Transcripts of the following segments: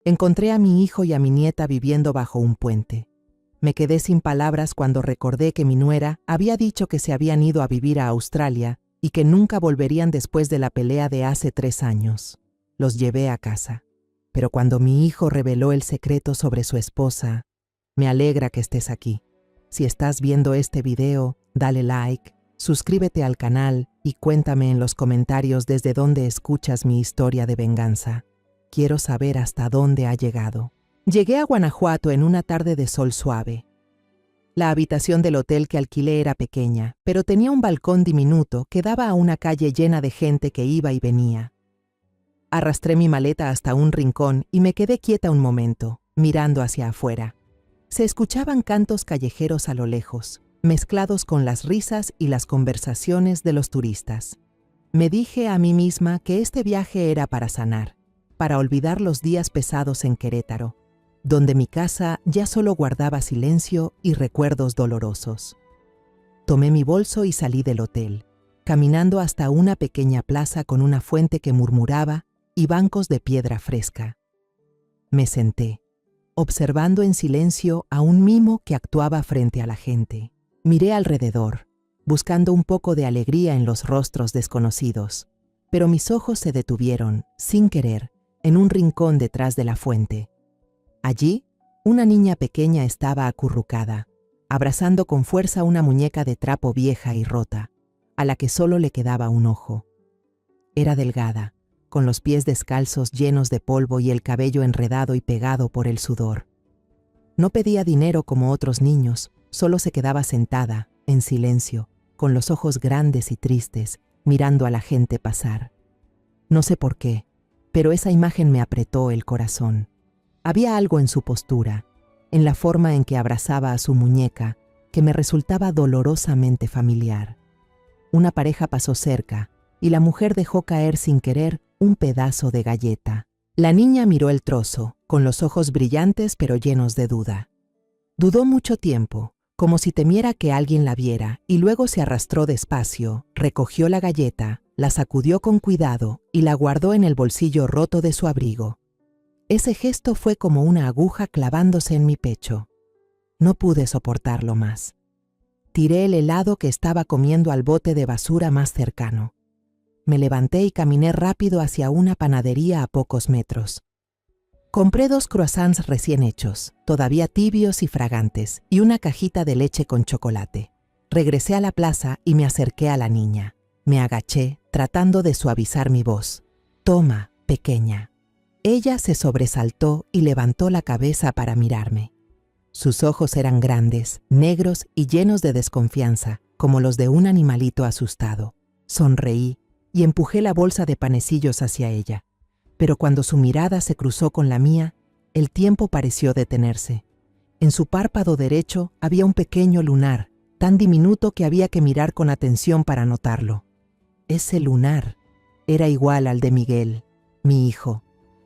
Encontré a mi hijo y a mi nieta viviendo bajo un puente. Me quedé sin palabras cuando recordé que mi nuera había dicho que se habían ido a vivir a Australia y que nunca volverían después de la pelea de hace 3 años. Los llevé a casa. Pero cuando mi hijo reveló el secreto sobre su esposa, me alegra que estés aquí. Si estás viendo este video, dale like, suscríbete al canal y cuéntame en los comentarios desde dónde escuchas mi historia de venganza. Quiero saber hasta dónde ha llegado. Llegué a Guanajuato en una tarde de sol suave. La habitación del hotel que alquilé era pequeña, pero tenía un balcón diminuto que daba a una calle llena de gente que iba y venía. Arrastré mi maleta hasta un rincón y me quedé quieta un momento, mirando hacia afuera. Se escuchaban cantos callejeros a lo lejos, mezclados con las risas y las conversaciones de los turistas. Me dije a mí misma que este viaje era para sanar, para olvidar los días pesados en Querétaro, donde mi casa ya solo guardaba silencio y recuerdos dolorosos. Tomé mi bolso y salí del hotel, caminando hasta una pequeña plaza con una fuente que murmuraba y bancos de piedra fresca. Me senté, observando en silencio a un mimo que actuaba frente a la gente. Miré alrededor, buscando un poco de alegría en los rostros desconocidos, pero mis ojos se detuvieron, sin querer, en un rincón detrás de la fuente. Allí, una niña pequeña estaba acurrucada, abrazando con fuerza una muñeca de trapo vieja y rota, a la que solo le quedaba un ojo. Era delgada, con los pies descalzos llenos de polvo y el cabello enredado y pegado por el sudor. No pedía dinero como otros niños, solo se quedaba sentada, en silencio, con los ojos grandes y tristes, mirando a la gente pasar. No sé por qué, pero esa imagen me apretó el corazón. Había algo en su postura, en la forma en que abrazaba a su muñeca, que me resultaba dolorosamente familiar. Una pareja pasó cerca, y la mujer dejó caer sin querer un pedazo de galleta. La niña miró el trozo, con los ojos brillantes pero llenos de duda. Dudó mucho tiempo, como si temiera que alguien la viera, y luego se arrastró despacio, recogió la galleta, la sacudió con cuidado y la guardó en el bolsillo roto de su abrigo. Ese gesto fue como una aguja clavándose en mi pecho. No pude soportarlo más. Tiré el helado que estaba comiendo al bote de basura más cercano. Me levanté y caminé rápido hacia una panadería a pocos metros. Compré 2 croissants recién hechos, todavía tibios y fragantes, y una cajita de leche con chocolate. Regresé a la plaza y me acerqué a la niña. Me agaché, tratando de suavizar mi voz. «Toma, pequeña». Ella se sobresaltó y levantó la cabeza para mirarme. Sus ojos eran grandes, negros y llenos de desconfianza, como los de un animalito asustado. Sonreí y empujé la bolsa de panecillos hacia ella. Pero cuando su mirada se cruzó con la mía, el tiempo pareció detenerse. En su párpado derecho había un pequeño lunar, tan diminuto que había que mirar con atención para notarlo. Ese lunar era igual al de Miguel, mi hijo.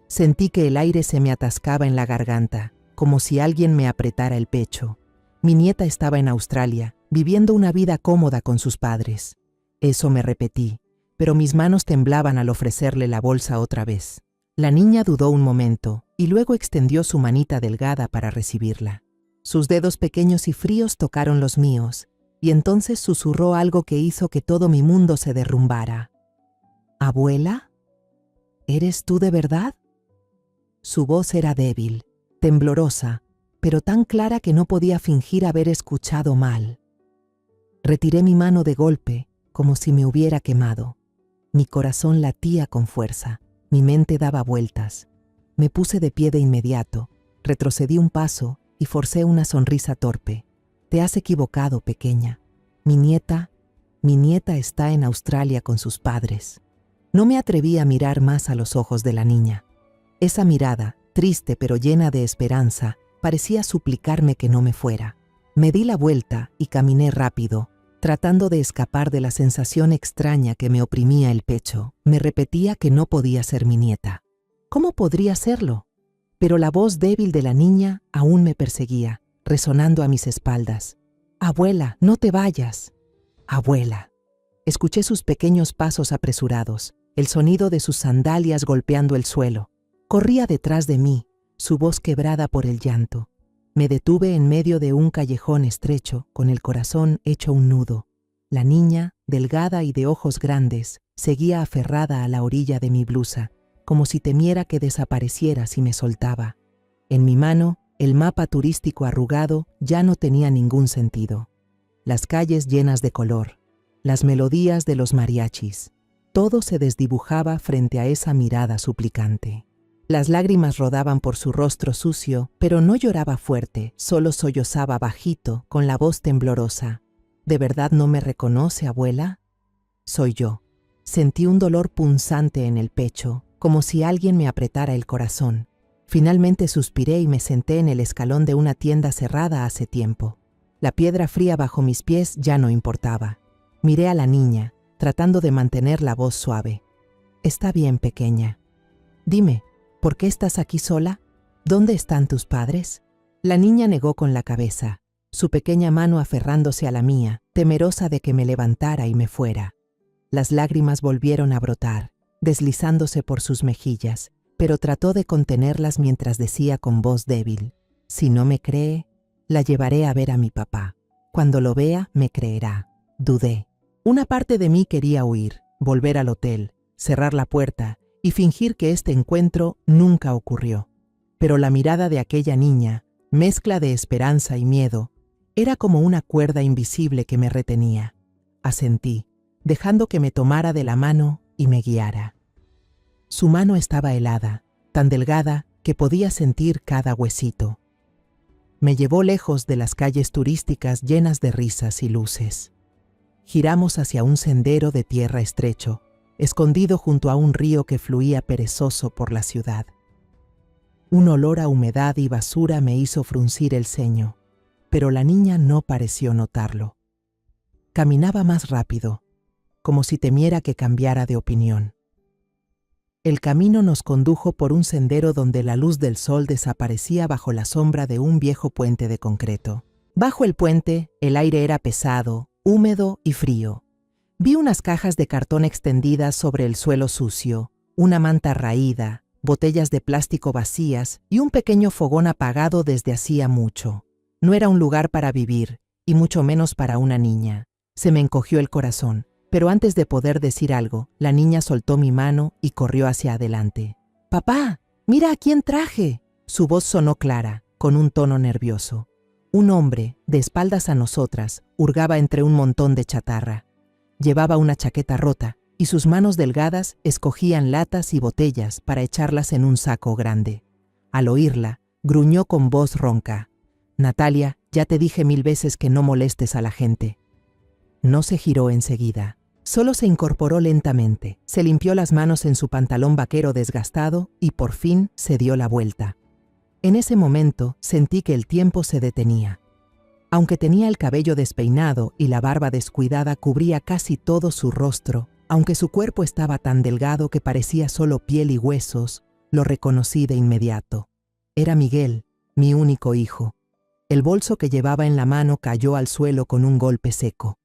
Sentí que el aire se me atascaba en la garganta, como si alguien me apretara el pecho. Mi nieta estaba en Australia, viviendo una vida cómoda con sus padres. Eso me repetí, pero mis manos temblaban al ofrecerle la bolsa otra vez. La niña dudó un momento y luego extendió su manita delgada para recibirla. Sus dedos pequeños y fríos tocaron los míos, y entonces susurró algo que hizo que todo mi mundo se derrumbara. «¿Abuela? ¿Eres tú de verdad?» Su voz era débil, temblorosa, pero tan clara que no podía fingir haber escuchado mal. Retiré mi mano de golpe, como si me hubiera quemado. Mi corazón latía con fuerza, mi mente daba vueltas. Me puse de pie de inmediato, retrocedí un paso y forcé una sonrisa torpe. «Te has equivocado, pequeña. Mi nieta está en Australia con sus padres». No me atreví a mirar más a los ojos de la niña. Esa mirada, triste pero llena de esperanza, parecía suplicarme que no me fuera. Me di la vuelta y caminé rápido, tratando de escapar de la sensación extraña que me oprimía el pecho. Me repetía que no podía ser mi nieta. ¿Cómo podría serlo? Pero la voz débil de la niña aún me perseguía, resonando a mis espaldas. «Abuela, no te vayas». «Abuela». Escuché sus pequeños pasos apresurados, el sonido de sus sandalias golpeando el suelo. Corría detrás de mí, su voz quebrada por el llanto. Me detuve en medio de un callejón estrecho, con el corazón hecho un nudo. La niña, delgada y de ojos grandes, seguía aferrada a la orilla de mi blusa, como si temiera que desapareciera si me soltaba. En mi mano, el mapa turístico arrugado ya no tenía ningún sentido. Las calles llenas de color, las melodías de los mariachis, todo se desdibujaba frente a esa mirada suplicante. Las lágrimas rodaban por su rostro sucio, pero no lloraba fuerte, solo sollozaba bajito, con la voz temblorosa. ¿De verdad no me reconoce, abuela? Soy yo. Sentí un dolor punzante en el pecho, como si alguien me apretara el corazón. Finalmente suspiré y me senté en el escalón de una tienda cerrada hace tiempo. La piedra fría bajo mis pies ya no importaba. Miré a la niña, tratando de mantener la voz suave. Está bien, pequeña. Dime, ¿por qué estás aquí sola? ¿Dónde están tus padres? La niña negó con la cabeza, su pequeña mano aferrándose a la mía, temerosa de que me levantara y me fuera. Las lágrimas volvieron a brotar, deslizándose por sus mejillas, pero trató de contenerlas mientras decía con voz débil: si no me cree, la llevaré a ver a mi papá. Cuando lo vea, me creerá. Dudé. Una parte de mí quería huir, volver al hotel, cerrar la puerta y fingir que este encuentro nunca ocurrió. Pero la mirada de aquella niña, mezcla de esperanza y miedo, era como una cuerda invisible que me retenía. Asentí, dejando que me tomara de la mano y me guiara. Su mano estaba helada, tan delgada que podía sentir cada huesito. Me llevó lejos de las calles turísticas llenas de risas y luces. Giramos hacia un sendero de tierra estrecho, escondido junto a un río que fluía perezoso por la ciudad. Un olor a humedad y basura me hizo fruncir el ceño, pero la niña no pareció notarlo. Caminaba más rápido, como si temiera que cambiara de opinión. El camino nos condujo por un sendero donde la luz del sol desaparecía bajo la sombra de un viejo puente de concreto. Bajo el puente, el aire era pesado, húmedo y frío. Vi unas cajas de cartón extendidas sobre el suelo sucio, una manta raída, botellas de plástico vacías y un pequeño fogón apagado desde hacía mucho. No era un lugar para vivir, y mucho menos para una niña. Se me encogió el corazón, pero antes de poder decir algo, la niña soltó mi mano y corrió hacia adelante. «¡Papá! ¡Mira a quién traje!». Su voz sonó clara, con un tono nervioso. Un hombre, de espaldas a nosotras, hurgaba entre un montón de chatarra. Llevaba una chaqueta rota y sus manos delgadas escogían latas y botellas para echarlas en un saco grande. Al oírla, gruñó con voz ronca: «Natalia, ya te dije 1000 veces que no molestes a la gente». No se giró enseguida. Solo se incorporó lentamente, se limpió las manos en su pantalón vaquero desgastado y por fin se dio la vuelta. En ese momento sentí que el tiempo se detenía. Aunque tenía el cabello despeinado y la barba descuidada cubría casi todo su rostro, aunque su cuerpo estaba tan delgado que parecía solo piel y huesos, lo reconocí de inmediato. Era Miguel, mi único hijo. El bolso que llevaba en la mano cayó al suelo con un golpe seco.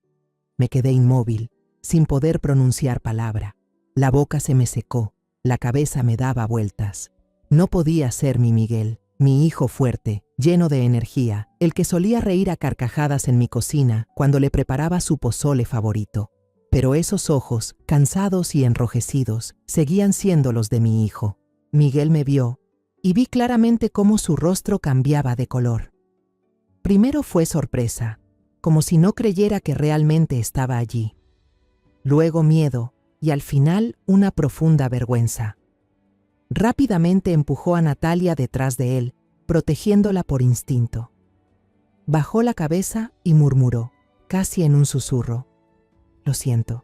Me quedé inmóvil, sin poder pronunciar palabra. La boca se me secó, la cabeza me daba vueltas. No podía ser mi Miguel, mi hijo fuerte, lleno de energía, el que solía reír a carcajadas en mi cocina cuando le preparaba su pozole favorito. Pero esos ojos, cansados y enrojecidos, seguían siendo los de mi hijo. Miguel me vio, y vi claramente cómo su rostro cambiaba de color. Primero fue sorpresa, como si no creyera que realmente estaba allí. Luego miedo, y al final una profunda vergüenza. Rápidamente empujó a Natalia detrás de él, protegiéndola por instinto. Bajó la cabeza y murmuró, casi en un susurro: «Lo siento.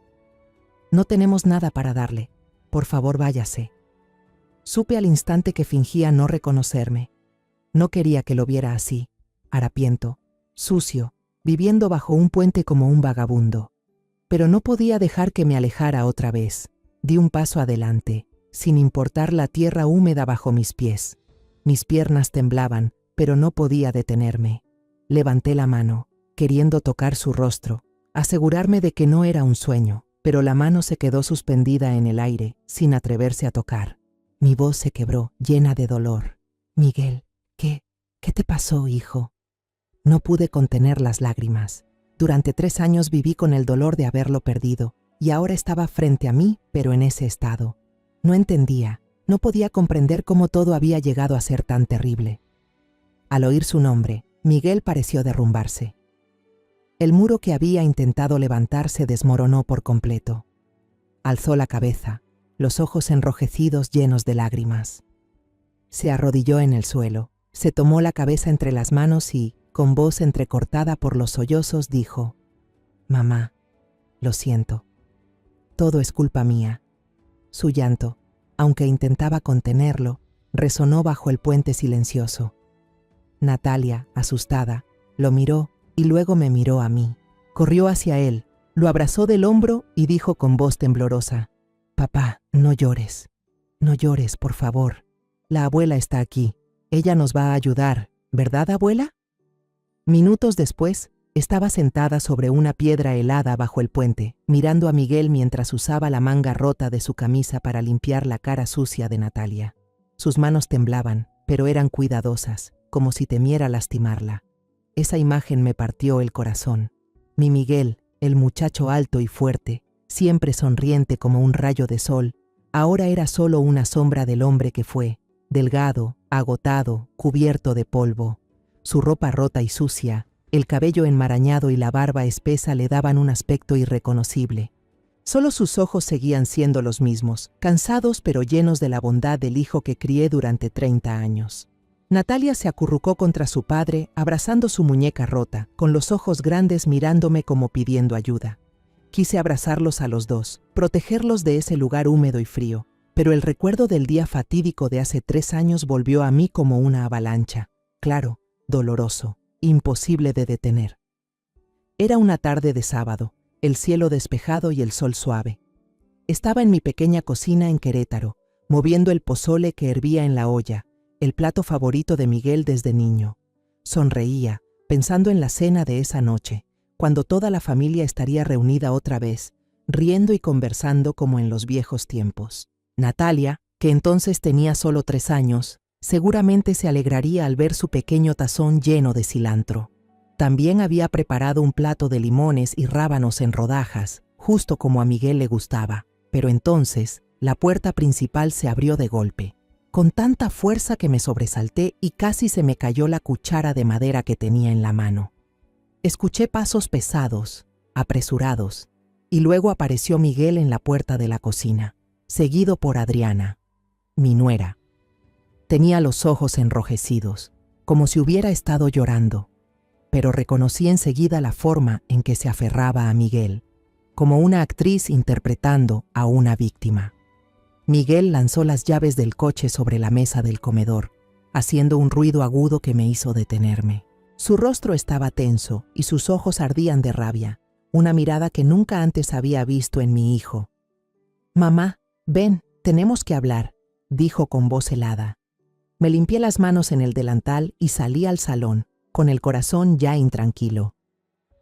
No tenemos nada para darle. Por favor, váyase». Supe al instante que fingía no reconocerme. No quería que lo viera así, harapiento, sucio, viviendo bajo un puente como un vagabundo. Pero no podía dejar que me alejara otra vez. Di un paso adelante, sin importar la tierra húmeda bajo mis pies. Mis piernas temblaban, pero no podía detenerme. Levanté la mano, queriendo tocar su rostro, asegurarme de que no era un sueño, pero la mano se quedó suspendida en el aire, sin atreverse a tocar. Mi voz se quebró, llena de dolor. Miguel, ¿qué te pasó, hijo? No pude contener las lágrimas. Durante 3 años viví con el dolor de haberlo perdido, y ahora estaba frente a mí, pero en ese estado. No entendía, no podía comprender cómo todo había llegado a ser tan terrible. Al oír su nombre, Miguel pareció derrumbarse. El muro que había intentado levantar se desmoronó por completo. Alzó la cabeza, los ojos enrojecidos llenos de lágrimas. Se arrodilló en el suelo, se tomó la cabeza entre las manos y, con voz entrecortada por los sollozos, dijo: «Mamá, lo siento. Todo es culpa mía». Su llanto, aunque intentaba contenerlo, resonó bajo el puente silencioso. Natalia, asustada, lo miró y luego me miró a mí. Corrió hacia él, lo abrazó del hombro y dijo con voz temblorosa: «Papá, no llores. No llores, por favor. La abuela está aquí. Ella nos va a ayudar, ¿verdad, abuela?». Minutos después, estaba sentada sobre una piedra helada bajo el puente, mirando a Miguel mientras usaba la manga rota de su camisa para limpiar la cara sucia de Natalia. Sus manos temblaban, pero eran cuidadosas, como si temiera lastimarla. Esa imagen me partió el corazón. Mi Miguel, el muchacho alto y fuerte, siempre sonriente como un rayo de sol, ahora era solo una sombra del hombre que fue, delgado, agotado, cubierto de polvo. Su ropa rota y sucia, el cabello enmarañado y la barba espesa le daban un aspecto irreconocible. Solo sus ojos seguían siendo los mismos, cansados pero llenos de la bondad del hijo que crié durante 30 años. Natalia se acurrucó contra su padre, abrazando su muñeca rota, con los ojos grandes mirándome como pidiendo ayuda. Quise abrazarlos a los dos, protegerlos de ese lugar húmedo y frío, pero el recuerdo del día fatídico de hace 3 años volvió a mí como una avalancha. Claro, doloroso, imposible de detener. Era una tarde de sábado, el cielo despejado y el sol suave. Estaba en mi pequeña cocina en Querétaro, moviendo el pozole que hervía en la olla, el plato favorito de Miguel desde niño. Sonreía, pensando en la cena de esa noche, cuando toda la familia estaría reunida otra vez, riendo y conversando como en los viejos tiempos. Natalia, que entonces tenía solo 3 años, seguramente se alegraría al ver su pequeño tazón lleno de cilantro. También había preparado un plato de limones y rábanos en rodajas, justo como a Miguel le gustaba. Pero entonces, la puerta principal se abrió de golpe, con tanta fuerza que me sobresalté y casi se me cayó la cuchara de madera que tenía en la mano. Escuché pasos pesados, apresurados, y luego apareció Miguel en la puerta de la cocina, seguido por Adriana, mi nuera. Tenía los ojos enrojecidos, como si hubiera estado llorando, pero reconocí enseguida la forma en que se aferraba a Miguel, como una actriz interpretando a una víctima. Miguel lanzó las llaves del coche sobre la mesa del comedor, haciendo un ruido agudo que me hizo detenerme. Su rostro estaba tenso y sus ojos ardían de rabia, una mirada que nunca antes había visto en mi hijo. «Mamá, ven, tenemos que hablar», dijo con voz helada. Me limpié las manos en el delantal y salí al salón, con el corazón ya intranquilo.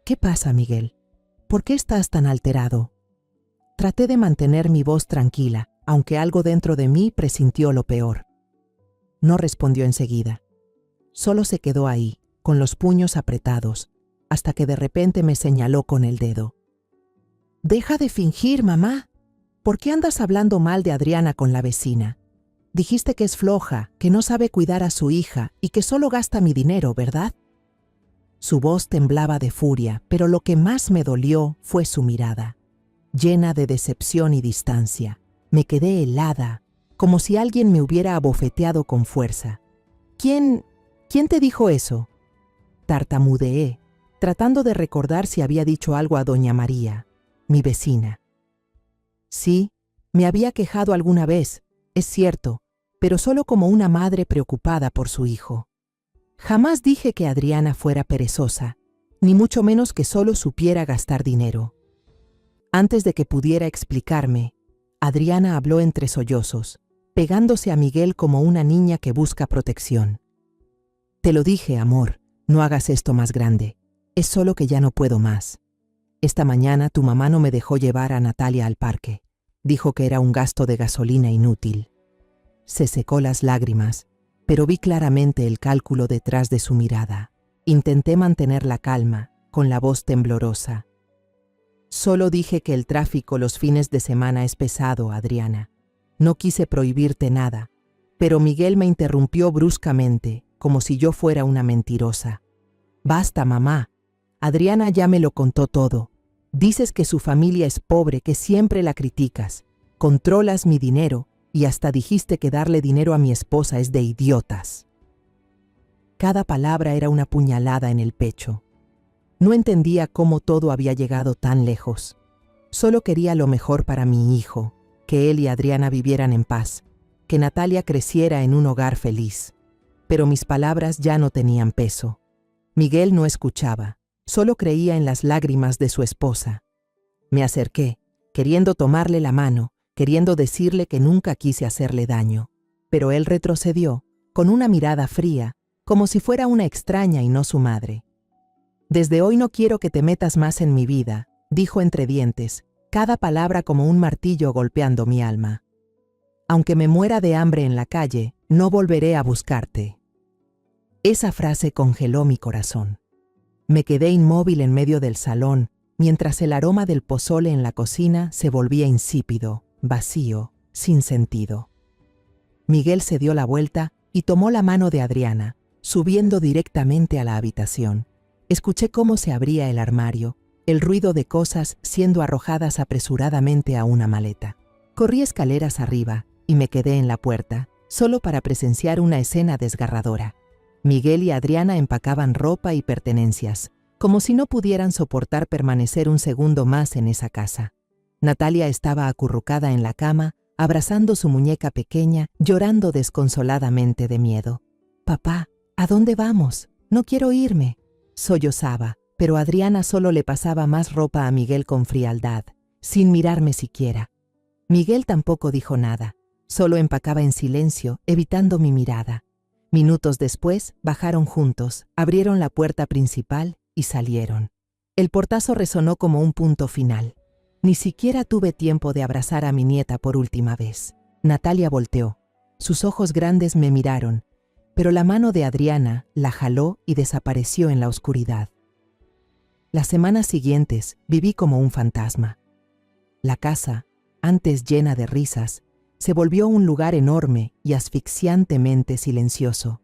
«¿Qué pasa, Miguel? ¿Por qué estás tan alterado?». Traté de mantener mi voz tranquila, aunque algo dentro de mí presintió lo peor. No respondió enseguida. Solo se quedó ahí, con los puños apretados, hasta que de repente me señaló con el dedo. «Deja de fingir, mamá. ¿Por qué andas hablando mal de Adriana con la vecina? Dijiste que es floja, que no sabe cuidar a su hija y que solo gasta mi dinero, ¿verdad?». Su voz temblaba de furia, pero lo que más me dolió fue su mirada, llena de decepción y distancia. Me quedé helada, como si alguien me hubiera abofeteado con fuerza. ¿Quién te dijo eso?». Tartamudeé, tratando de recordar si había dicho algo a doña María, mi vecina. Sí, me había quejado alguna vez, es cierto, pero solo como una madre preocupada por su hijo. Jamás dije que Adriana fuera perezosa, ni mucho menos que solo supiera gastar dinero. Antes de que pudiera explicarme, Adriana habló entre sollozos, pegándose a Miguel como una niña que busca protección. «Te lo dije, amor, no hagas esto más grande. Es solo que ya no puedo más. Esta mañana tu mamá no me dejó llevar a Natalia al parque. Dijo que era un gasto de gasolina inútil». Se secó las lágrimas pero vi claramente el cálculo detrás de su mirada. Intenté mantener la calma, con la voz temblorosa. Solo dije que el tráfico los fines de semana es pesado, Adriana. No quise prohibirte nada, pero Miguel me interrumpió bruscamente, como si yo fuera una mentirosa. Basta, mamá. Adriana ya me lo contó todo. Dices que su familia es pobre, que siempre la criticas. Controlas mi dinero y hasta dijiste que darle dinero a mi esposa es de idiotas. Cada palabra era una puñalada en el pecho. No entendía cómo todo había llegado tan lejos. Solo quería lo mejor para mi hijo, que él y Adriana vivieran en paz, que Natalia creciera en un hogar feliz. Pero mis palabras ya no tenían peso. Miguel no escuchaba, solo creía en las lágrimas de su esposa. Me acerqué, queriendo tomarle la mano, queriendo decirle que nunca quise hacerle daño. Pero él retrocedió, con una mirada fría, como si fuera una extraña y no su madre. Desde hoy no quiero que te metas más en mi vida, dijo entre dientes, cada palabra como un martillo golpeando mi alma. Aunque me muera de hambre en la calle, no volveré a buscarte. Esa frase congeló mi corazón. Me quedé inmóvil en medio del salón, mientras el aroma del pozole en la cocina se volvía insípido, vacío, sin sentido. Miguel se dio la vuelta y tomó la mano de Adriana, subiendo directamente a la habitación. Escuché cómo se abría el armario, el ruido de cosas siendo arrojadas apresuradamente a una maleta. Corrí escaleras arriba y me quedé en la puerta, solo para presenciar una escena desgarradora. Miguel y Adriana empacaban ropa y pertenencias, como si no pudieran soportar permanecer un segundo más en esa casa. Natalia estaba acurrucada en la cama, abrazando su muñeca pequeña, llorando desconsoladamente de miedo. «Papá, ¿a dónde vamos? No quiero irme», sollozaba, pero Adriana solo le pasaba más ropa a Miguel con frialdad, sin mirarme siquiera. Miguel tampoco dijo nada, solo empacaba en silencio, evitando mi mirada. Minutos después, bajaron juntos, abrieron la puerta principal y salieron. El portazo resonó como un punto final. Ni siquiera tuve tiempo de abrazar a mi nieta por última vez. Natalia volteó. Sus ojos grandes me miraron, pero la mano de Adriana la jaló y desapareció en la oscuridad. Las semanas siguientes viví como un fantasma. La casa, antes llena de risas, se volvió un lugar enorme y asfixiantemente silencioso.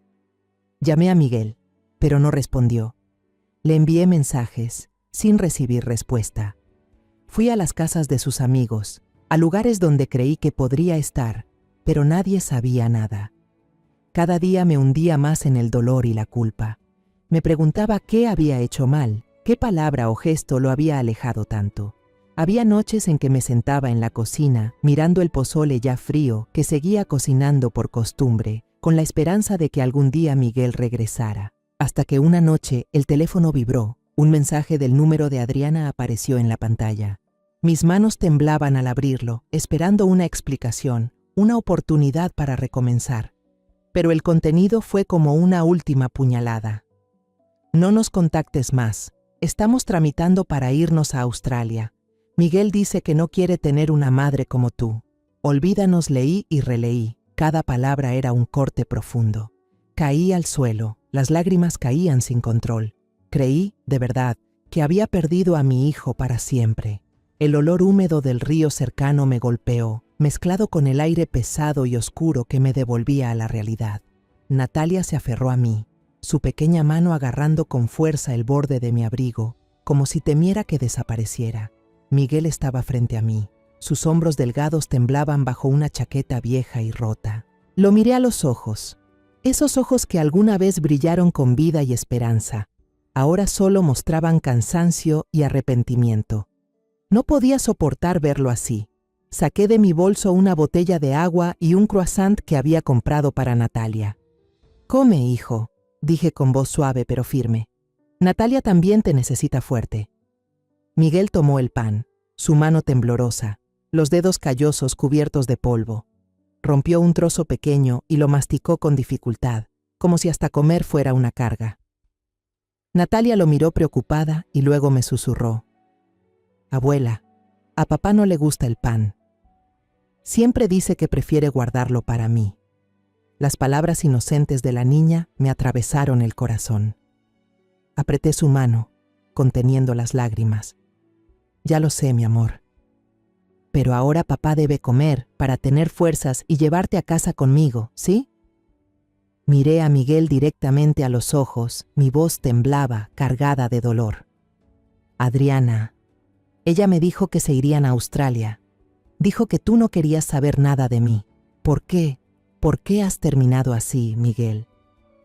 Llamé a Miguel, pero no respondió. Le envié mensajes, sin recibir respuesta. Fui a las casas de sus amigos, a lugares donde creí que podría estar, pero nadie sabía nada. Cada día me hundía más en el dolor y la culpa. Me preguntaba qué había hecho mal, qué palabra o gesto lo había alejado tanto. Había noches en que me sentaba en la cocina, mirando el pozole ya frío que seguía cocinando por costumbre, con la esperanza de que algún día Miguel regresara. Hasta que una noche el teléfono vibró, un mensaje del número de Adriana apareció en la pantalla. Mis manos temblaban al abrirlo, esperando una explicación, una oportunidad para recomenzar. Pero el contenido fue como una última puñalada. No nos contactes más. Estamos tramitando para irnos a Australia. Miguel dice que no quiere tener una madre como tú. Olvídanos, leí y releí. Cada palabra era un corte profundo. Caí al suelo, las lágrimas caían sin control. Creí, de verdad, que había perdido a mi hijo para siempre. El olor húmedo del río cercano me golpeó, mezclado con el aire pesado y oscuro que me devolvía a la realidad. Natalia se aferró a mí, su pequeña mano agarrando con fuerza el borde de mi abrigo, como si temiera que desapareciera. Miguel estaba frente a mí. Sus hombros delgados temblaban bajo una chaqueta vieja y rota. Lo miré a los ojos, esos ojos que alguna vez brillaron con vida y esperanza. Ahora solo mostraban cansancio y arrepentimiento. No podía soportar verlo así. Saqué de mi bolso una botella de agua y un croissant que había comprado para Natalia. «Come, hijo», dije con voz suave pero firme. «Natalia también te necesita fuerte». Miguel tomó el pan, su mano temblorosa, los dedos callosos cubiertos de polvo. Rompió un trozo pequeño y lo masticó con dificultad, como si hasta comer fuera una carga. Natalia lo miró preocupada y luego me susurró: «Abuela, a papá no le gusta el pan. Siempre dice que prefiere guardarlo para mí». Las palabras inocentes de la niña me atravesaron el corazón. Apreté su mano, conteniendo las lágrimas. Ya lo sé, mi amor. Pero ahora papá debe comer para tener fuerzas y llevarte a casa conmigo, ¿sí? Miré a Miguel directamente a los ojos, mi voz temblaba, cargada de dolor. Adriana, ella me dijo que se irían a Australia. Dijo que tú no querías saber nada de mí. ¿Por qué? ¿Por qué has terminado así, Miguel?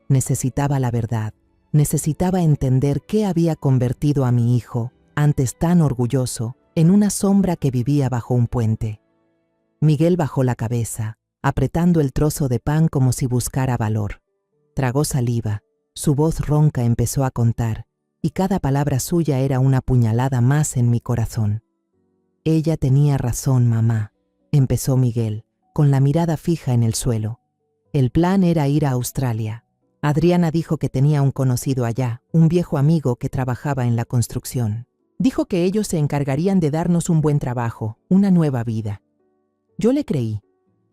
Necesitaba la verdad. Necesitaba entender qué había convertido a mi hijo, antes tan orgulloso, en una sombra que vivía bajo un puente. Miguel bajó la cabeza, apretando el trozo de pan como si buscara valor. Tragó saliva, su voz ronca empezó a contar, y cada palabra suya era una puñalada más en mi corazón. Ella tenía razón, mamá, empezó Miguel, con la mirada fija en el suelo. El plan era ir a Australia. Adriana dijo que tenía un conocido allá, un viejo amigo que trabajaba en la construcción. Dijo que ellos se encargarían de darnos un buen trabajo, una nueva vida. Yo le creí.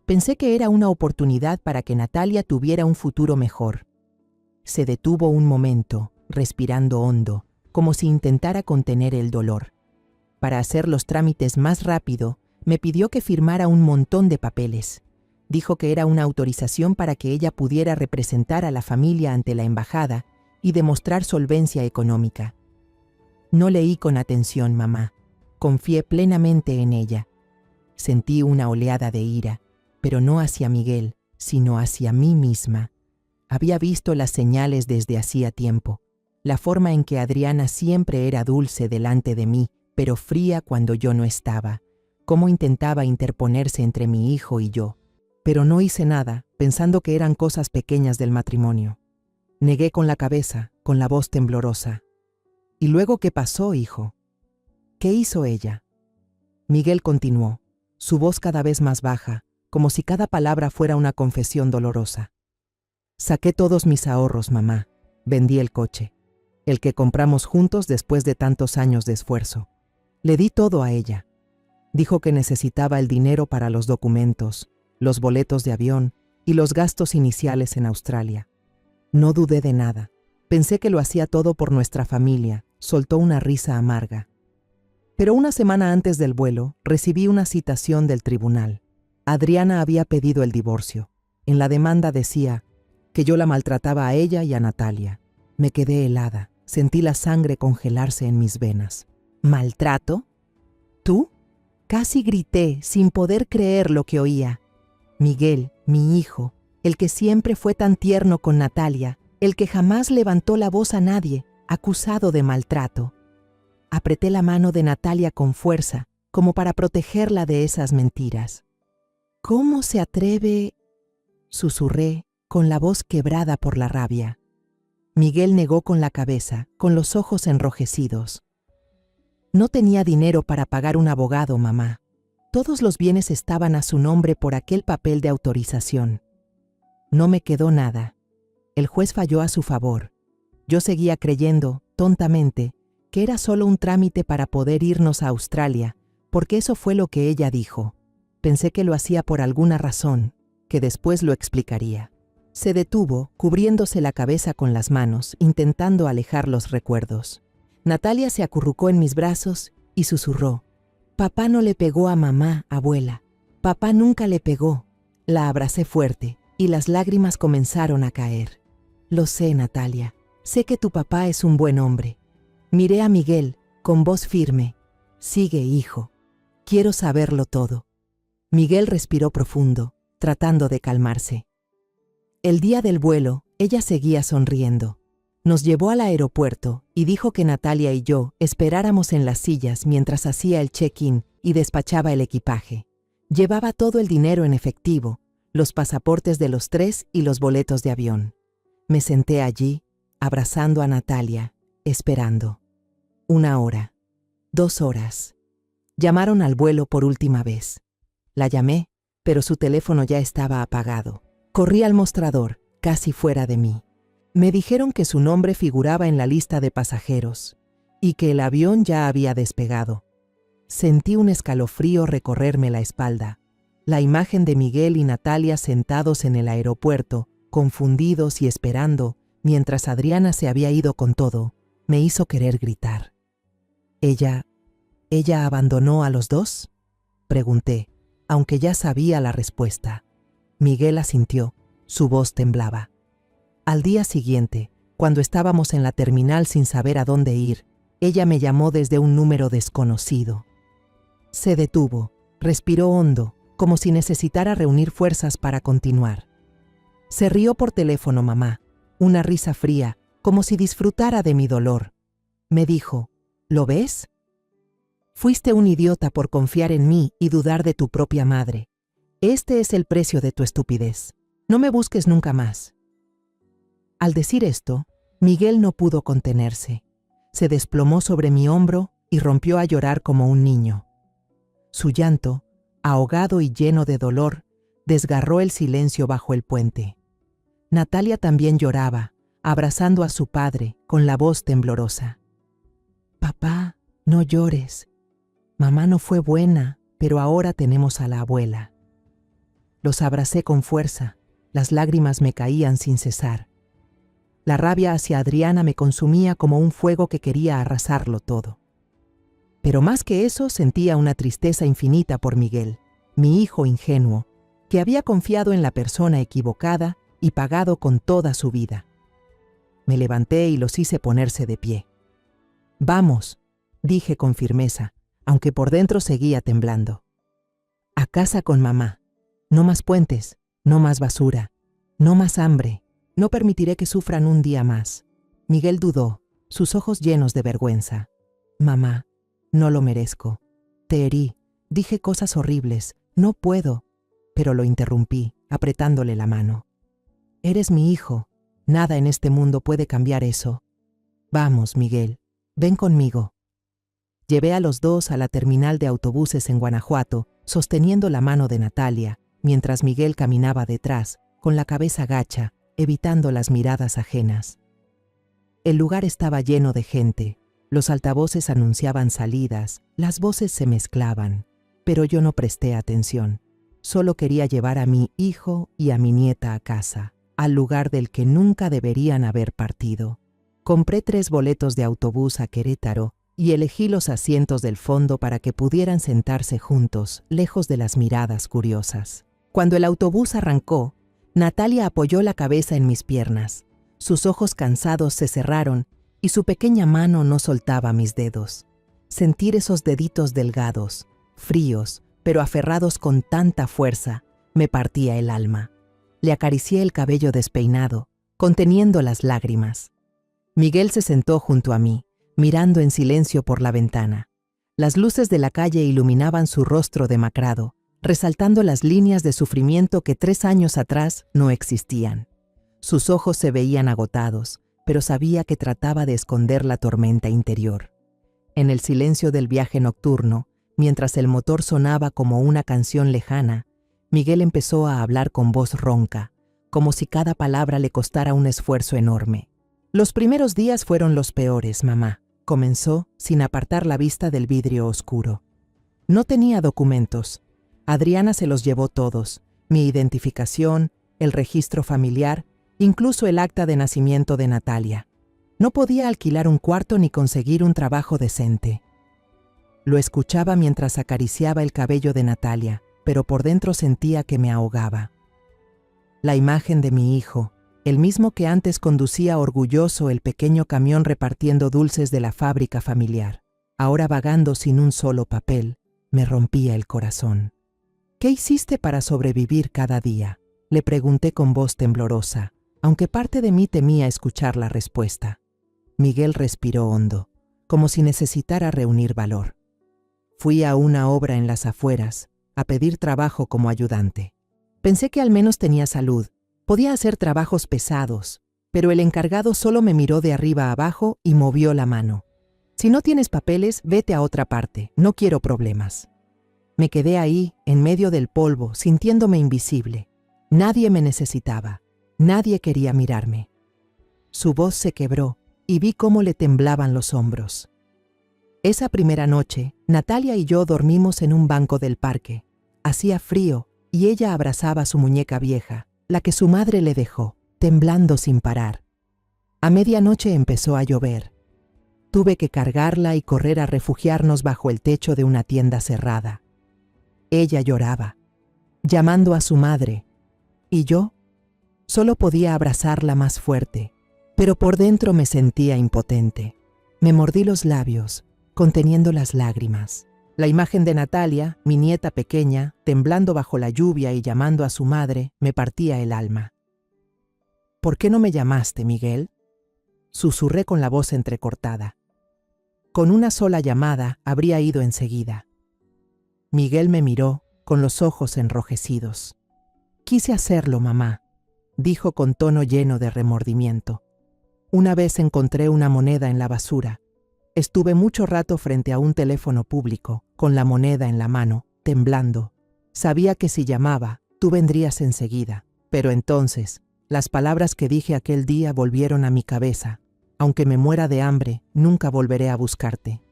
Pensé que era una oportunidad para que Natalia tuviera un futuro mejor. Se detuvo un momento, respirando hondo, como si intentara contener el dolor. Para hacer los trámites más rápido, me pidió que firmara un montón de papeles. Dijo que era una autorización para que ella pudiera representar a la familia ante la embajada y demostrar solvencia económica. No leí con atención, mamá. Confié plenamente en ella. Sentí una oleada de ira, pero no hacia Miguel, sino hacia mí misma. Había visto las señales desde hacía tiempo. La forma en que Adriana siempre era dulce delante de mí, pero fría cuando yo no estaba. Cómo intentaba interponerse entre mi hijo y yo. Pero no hice nada, pensando que eran cosas pequeñas del matrimonio. Negué con la cabeza, con la voz temblorosa. ¿Y luego qué pasó, hijo? ¿Qué hizo ella? Miguel continuó, su voz cada vez más baja, como si cada palabra fuera una confesión dolorosa. Saqué todos mis ahorros, mamá. Vendí el coche, el que compramos juntos después de tantos años de esfuerzo. Le di todo a ella. Dijo que necesitaba el dinero para los documentos, los boletos de avión y los gastos iniciales en Australia. No dudé de nada. Pensé que lo hacía todo por nuestra familia. Soltó una risa amarga. Pero una semana antes del vuelo, recibí una citación del tribunal. Adriana había pedido el divorcio. En la demanda decía que yo la maltrataba a ella y a Natalia. Me quedé helada. Sentí la sangre congelarse en mis venas. ¿Maltrato? ¿Tú? Casi grité, sin poder creer lo que oía. Miguel, mi hijo, el que siempre fue tan tierno con Natalia, el que jamás levantó la voz a nadie, acusado de maltrato. Apreté la mano de Natalia con fuerza, como para protegerla de esas mentiras. ¿Cómo se atreve? Susurré, con la voz quebrada por la rabia. Miguel negó con la cabeza, con los ojos enrojecidos. No tenía dinero para pagar un abogado, mamá. Todos los bienes estaban a su nombre por aquel papel de autorización. No me quedó nada. El juez falló a su favor. Yo seguía creyendo, tontamente, que era solo un trámite para poder irnos a Australia, porque eso fue lo que ella dijo. Pensé que lo hacía por alguna razón, que después lo explicaría. Se detuvo, cubriéndose la cabeza con las manos, intentando alejar los recuerdos. Natalia se acurrucó en mis brazos y susurró: «Papá no le pegó a mamá, abuela. Papá nunca le pegó». La abracé fuerte y las lágrimas comenzaron a caer. «Lo sé, Natalia. Sé que tu papá es un buen hombre». Miré a Miguel, con voz firme. «Sigue, hijo. Quiero saberlo todo». Miguel respiró profundo, tratando de calmarse. El día del vuelo, ella seguía sonriendo. Nos llevó al aeropuerto y dijo que Natalia y yo esperáramos en las sillas mientras hacía el check-in y despachaba el equipaje. Llevaba todo el dinero en efectivo, los pasaportes de los tres y los boletos de avión. Me senté allí, abrazando a Natalia, esperando. 1 hora, 2 horas. Llamaron al vuelo por última vez. La llamé, pero su teléfono ya estaba apagado. Corrí al mostrador, casi fuera de mí. Me dijeron que su nombre figuraba en la lista de pasajeros y que el avión ya había despegado. Sentí un escalofrío recorrerme la espalda. La imagen de Miguel y Natalia sentados en el aeropuerto, confundidos y esperando, mientras Adriana se había ido con todo, me hizo querer gritar. ¿Ella abandonó a los dos?, pregunté, aunque ya sabía la respuesta. Miguel asintió, su voz temblaba. Al día siguiente, cuando estábamos en la terminal sin saber a dónde ir, ella me llamó desde un número desconocido. Se detuvo, respiró hondo, como si necesitara reunir fuerzas para continuar. Se rió por teléfono, mamá, una risa fría, como si disfrutara de mi dolor. Me dijo, ¿lo ves? Fuiste un idiota por confiar en mí y dudar de tu propia madre. Este es el precio de tu estupidez. No me busques nunca más. Al decir esto, Miguel no pudo contenerse. Se desplomó sobre mi hombro y rompió a llorar como un niño. Su llanto, ahogado y lleno de dolor, desgarró el silencio bajo el puente. Natalia también lloraba, abrazando a su padre con la voz temblorosa. Papá, no llores. Mamá no fue buena, pero ahora tenemos a la abuela. Los abracé con fuerza, las lágrimas me caían sin cesar. La rabia hacia Adriana me consumía como un fuego que quería arrasarlo todo. Pero más que eso, sentía una tristeza infinita por Miguel, mi hijo ingenuo, que había confiado en la persona equivocada y pagado con toda su vida. Me levanté y los hice ponerse de pie. «Vamos», dije con firmeza, aunque por dentro seguía temblando. «A casa con mamá. No más puentes, no más basura, no más hambre. No permitiré que sufran un día más». Miguel dudó, sus ojos llenos de vergüenza. «Mamá, no lo merezco. Te herí, dije cosas horribles, no puedo». Pero lo interrumpí, apretándole la mano. «Eres mi hijo. Nada en este mundo puede cambiar eso. Vamos, Miguel, ven conmigo». Llevé a los dos a la terminal de autobuses en Guanajuato, sosteniendo la mano de Natalia, mientras Miguel caminaba detrás, con la cabeza gacha, evitando las miradas ajenas. El lugar estaba lleno de gente. Los altavoces anunciaban salidas, las voces se mezclaban, pero yo no presté atención. Solo quería llevar a mi hijo y a mi nieta a casa, al lugar del que nunca deberían haber partido. Compré 3 boletos de autobús a Querétaro y elegí los asientos del fondo para que pudieran sentarse juntos, lejos de las miradas curiosas. Cuando el autobús arrancó, Natalia apoyó la cabeza en mis piernas. Sus ojos cansados se cerraron y su pequeña mano no soltaba mis dedos. Sentir esos deditos delgados, fríos, pero aferrados con tanta fuerza, me partía el alma. Le acaricié el cabello despeinado, conteniendo las lágrimas. Miguel se sentó junto a mí, mirando en silencio por la ventana. Las luces de la calle iluminaban su rostro demacrado, resaltando las líneas de sufrimiento que 3 años atrás no existían. Sus ojos se veían agotados, pero sabía que trataba de esconder la tormenta interior. En el silencio del viaje nocturno, mientras el motor sonaba como una canción lejana, Miguel empezó a hablar con voz ronca, como si cada palabra le costara un esfuerzo enorme. «Los primeros días fueron los peores, mamá», comenzó, sin apartar la vista del vidrio oscuro. «No tenía documentos. Adriana se los llevó todos, mi identificación, el registro familiar, incluso el acta de nacimiento de Natalia. No podía alquilar un cuarto ni conseguir un trabajo decente». Lo escuchaba mientras acariciaba el cabello de Natalia, pero por dentro sentía que me ahogaba. La imagen de mi hijo, el mismo que antes conducía orgulloso el pequeño camión repartiendo dulces de la fábrica familiar, ahora vagando sin un solo papel, me rompía el corazón. «¿Qué hiciste para sobrevivir cada día?», le pregunté con voz temblorosa, aunque parte de mí temía escuchar la respuesta. Miguel respiró hondo, como si necesitara reunir valor. «Fui a una obra en las afueras, a pedir trabajo como ayudante. Pensé que al menos tenía salud, podía hacer trabajos pesados, pero el encargado solo me miró de arriba a abajo y movió la mano. Si no tienes papeles, vete a otra parte, no quiero problemas». Me quedé ahí, en medio del polvo, sintiéndome invisible. Nadie me necesitaba, nadie quería mirarme. Su voz se quebró y vi cómo le temblaban los hombros. Esa primera noche, Natalia y yo dormimos en un banco del parque. Hacía frío, y ella abrazaba su muñeca vieja, la que su madre le dejó, temblando sin parar. A medianoche empezó a llover. Tuve que cargarla y correr a refugiarnos bajo el techo de una tienda cerrada. Ella lloraba, llamando a su madre, y yo solo podía abrazarla más fuerte, pero por dentro me sentía impotente. Me mordí los labios, conteniendo las lágrimas. La imagen de Natalia, mi nieta pequeña, temblando bajo la lluvia y llamando a su madre, me partía el alma. ¿Por qué no me llamaste, Miguel?, susurré con la voz entrecortada. Con una sola llamada habría ido enseguida. Miguel me miró con los ojos enrojecidos. Quise hacerlo, mamá, dijo con tono lleno de remordimiento. Una vez encontré una moneda en la basura. Estuve mucho rato frente a un teléfono público, con la moneda en la mano, temblando. Sabía que si llamaba, tú vendrías enseguida, pero entonces, las palabras que dije aquel día volvieron a mi cabeza. Aunque me muera de hambre, nunca volveré a buscarte.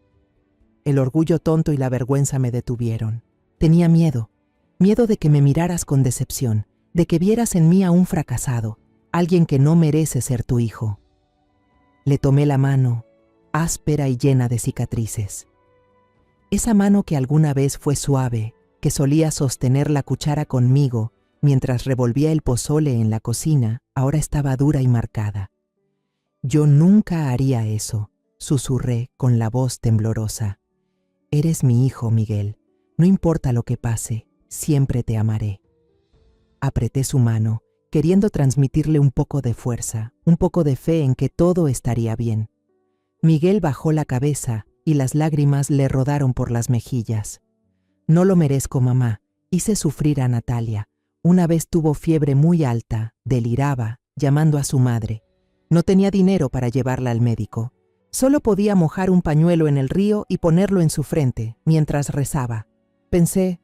El orgullo tonto y la vergüenza me detuvieron. Tenía miedo de que me miraras con decepción, de que vieras en mí a un fracasado, alguien que no merece ser tu hijo. Le tomé la mano, áspera y llena de cicatrices. Esa mano que alguna vez fue suave, que solía sostener la cuchara conmigo mientras revolvía el pozole en la cocina, ahora estaba dura y marcada. Yo nunca haría eso, susurré con la voz temblorosa. Eres mi hijo, Miguel. No importa lo que pase, siempre te amaré. Apreté su mano, queriendo transmitirle un poco de fuerza, un poco de fe en que todo estaría bien. Miguel bajó la cabeza y las lágrimas le rodaron por las mejillas. No lo merezco, mamá. Hice sufrir a Natalia. Una vez tuvo fiebre muy alta, deliraba, llamando a su madre. No tenía dinero para llevarla al médico. Solo podía mojar un pañuelo en el río y ponerlo en su frente, mientras rezaba. Pensé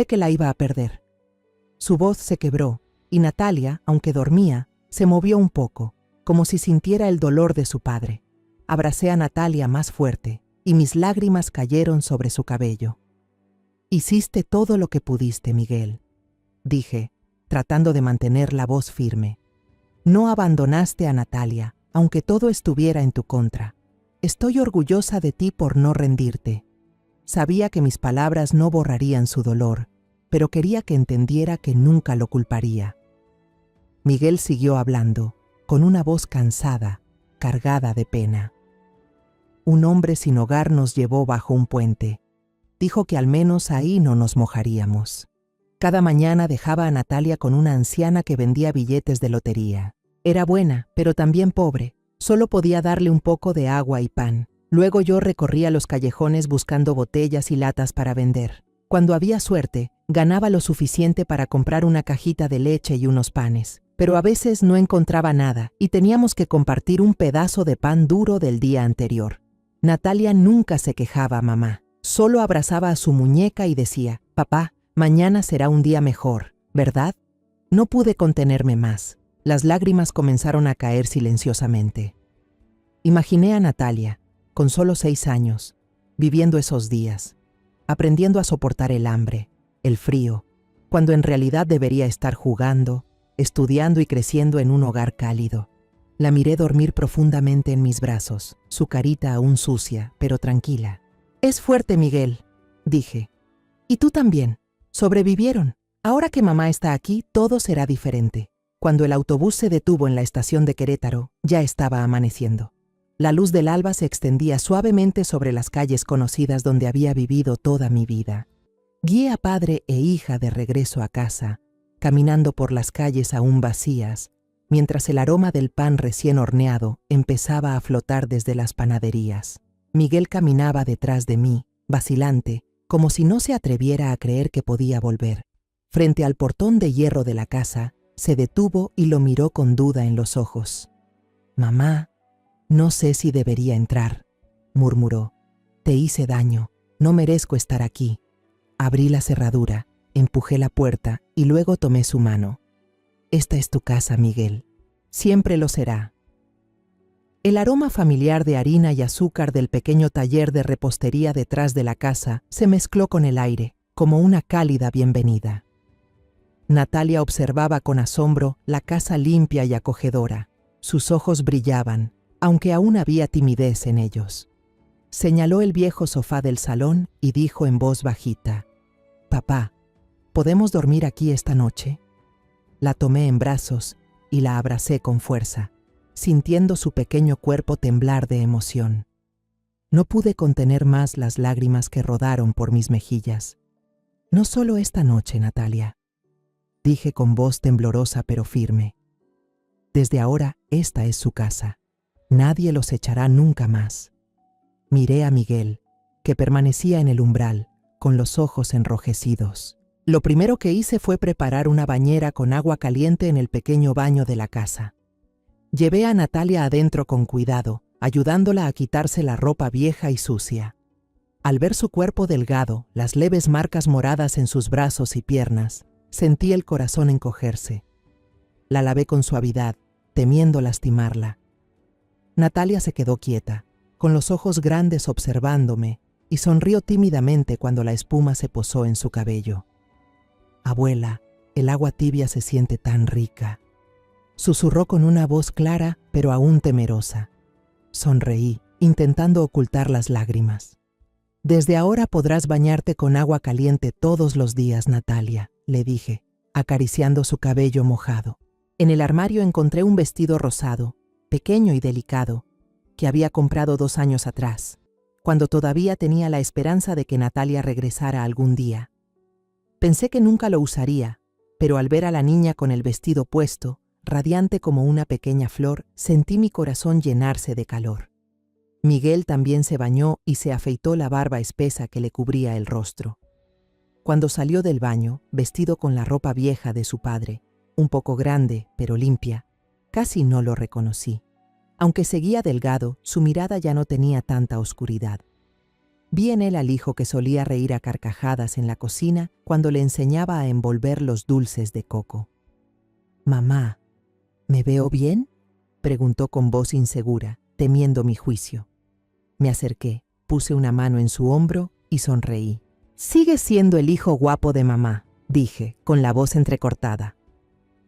que la iba a perder. Su voz se quebró, y Natalia, aunque dormía, se movió un poco, como si sintiera el dolor de su padre. Abracé a Natalia más fuerte, y mis lágrimas cayeron sobre su cabello. Hiciste todo lo que pudiste, Miguel, dije, tratando de mantener la voz firme. No abandonaste a Natalia, aunque todo estuviera en tu contra. Estoy orgullosa de ti por no rendirte. Sabía que mis palabras no borrarían su dolor, pero quería que entendiera que nunca lo culparía. Miguel siguió hablando, con una voz cansada, cargada de pena. Un hombre sin hogar nos llevó bajo un puente. Dijo que al menos ahí no nos mojaríamos. Cada mañana dejaba a Natalia con una anciana que vendía billetes de lotería. Era buena, pero también pobre. Solo podía darle un poco de agua y pan. Luego yo recorría los callejones buscando botellas y latas para vender. Cuando había suerte, ganaba lo suficiente para comprar una cajita de leche y unos panes. Pero a veces no encontraba nada y teníamos que compartir un pedazo de pan duro del día anterior. Natalia nunca se quejaba, mamá. Solo abrazaba a su muñeca y decía, «Papá, mañana será un día mejor, ¿verdad?» No pude contenerme más. Las lágrimas comenzaron a caer silenciosamente. Imaginé a Natalia, con solo 6 años, viviendo esos días, aprendiendo a soportar el hambre, el frío, cuando en realidad debería estar jugando, estudiando y creciendo en un hogar cálido. La miré dormir profundamente en mis brazos, su carita aún sucia, pero tranquila. «Es fuerte, Miguel», dije. «Y tú también. Sobrevivieron. Ahora que mamá está aquí, todo será diferente». Cuando el autobús se detuvo en la estación de Querétaro, ya estaba amaneciendo. La luz del alba se extendía suavemente sobre las calles conocidas donde había vivido toda mi vida. Guié a padre e hija de regreso a casa, caminando por las calles aún vacías, mientras el aroma del pan recién horneado empezaba a flotar desde las panaderías. Miguel caminaba detrás de mí, vacilante, como si no se atreviera a creer que podía volver. Frente al portón de hierro de la casa, se detuvo y lo miró con duda en los ojos. «Mamá, no sé si debería entrar», murmuró. «Te hice daño, no merezco estar aquí». Abrí la cerradura, empujé la puerta y luego tomé su mano. «Esta es tu casa, Miguel. Siempre lo será». El aroma familiar de harina y azúcar del pequeño taller de repostería detrás de la casa se mezcló con el aire, como una cálida bienvenida. Natalia observaba con asombro la casa limpia y acogedora. Sus ojos brillaban, aunque aún había timidez en ellos. Señaló el viejo sofá del salón y dijo en voz bajita: «Papá, ¿podemos dormir aquí esta noche?». La tomé en brazos y la abracé con fuerza, sintiendo su pequeño cuerpo temblar de emoción. No pude contener más las lágrimas que rodaron por mis mejillas. «No solo esta noche, Natalia», dije con voz temblorosa pero firme. «Desde ahora esta es su casa. Nadie los echará nunca más». Miré a Miguel, que permanecía en el umbral, con los ojos enrojecidos. Lo primero que hice fue preparar una bañera con agua caliente en el pequeño baño de la casa. Llevé a Natalia adentro con cuidado, ayudándola a quitarse la ropa vieja y sucia. Al ver su cuerpo delgado, las leves marcas moradas en sus brazos y piernas, sentí el corazón encogerse. La lavé con suavidad, temiendo lastimarla. Natalia se quedó quieta, con los ojos grandes observándome, y sonrió tímidamente cuando la espuma se posó en su cabello. «Abuela, el agua tibia se siente tan rica», susurró con una voz clara pero aún temerosa. Sonreí, intentando ocultar las lágrimas. «Desde ahora podrás bañarte con agua caliente todos los días, Natalia», le dije, acariciando su cabello mojado. En el armario encontré un vestido rosado, pequeño y delicado, que había comprado 2 años atrás, cuando todavía tenía la esperanza de que Natalia regresara algún día. Pensé que nunca lo usaría, pero al ver a la niña con el vestido puesto, radiante como una pequeña flor, sentí mi corazón llenarse de calor. Miguel también se bañó y se afeitó la barba espesa que le cubría el rostro. Cuando salió del baño, vestido con la ropa vieja de su padre, un poco grande pero limpia, casi no lo reconocí. Aunque seguía delgado, su mirada ya no tenía tanta oscuridad. Vi en él al hijo que solía reír a carcajadas en la cocina cuando le enseñaba a envolver los dulces de coco. «Mamá, ¿me veo bien?», preguntó con voz insegura, temiendo mi juicio. Me acerqué, puse una mano en su hombro y sonreí. «Sigue siendo el hijo guapo de mamá», dije, con la voz entrecortada.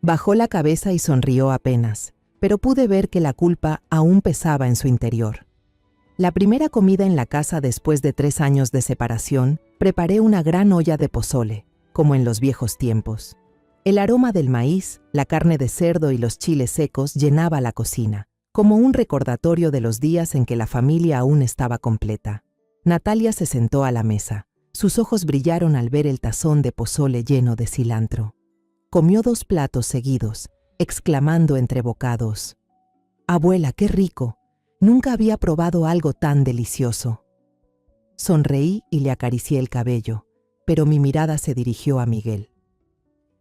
Bajó la cabeza y sonrió apenas, pero pude ver que la culpa aún pesaba en su interior. La primera comida en la casa después de 3 años de separación, preparé una gran olla de pozole, como en los viejos tiempos. El aroma del maíz, la carne de cerdo y los chiles secos llenaba la cocina, como un recordatorio de los días en que la familia aún estaba completa. Natalia se sentó a la mesa. Sus ojos brillaron al ver el tazón de pozole lleno de cilantro. Comió 2 platos seguidos, exclamando entre bocados: «Abuela, qué rico. Nunca había probado algo tan delicioso». Sonreí y le acaricié el cabello, pero mi mirada se dirigió a Miguel.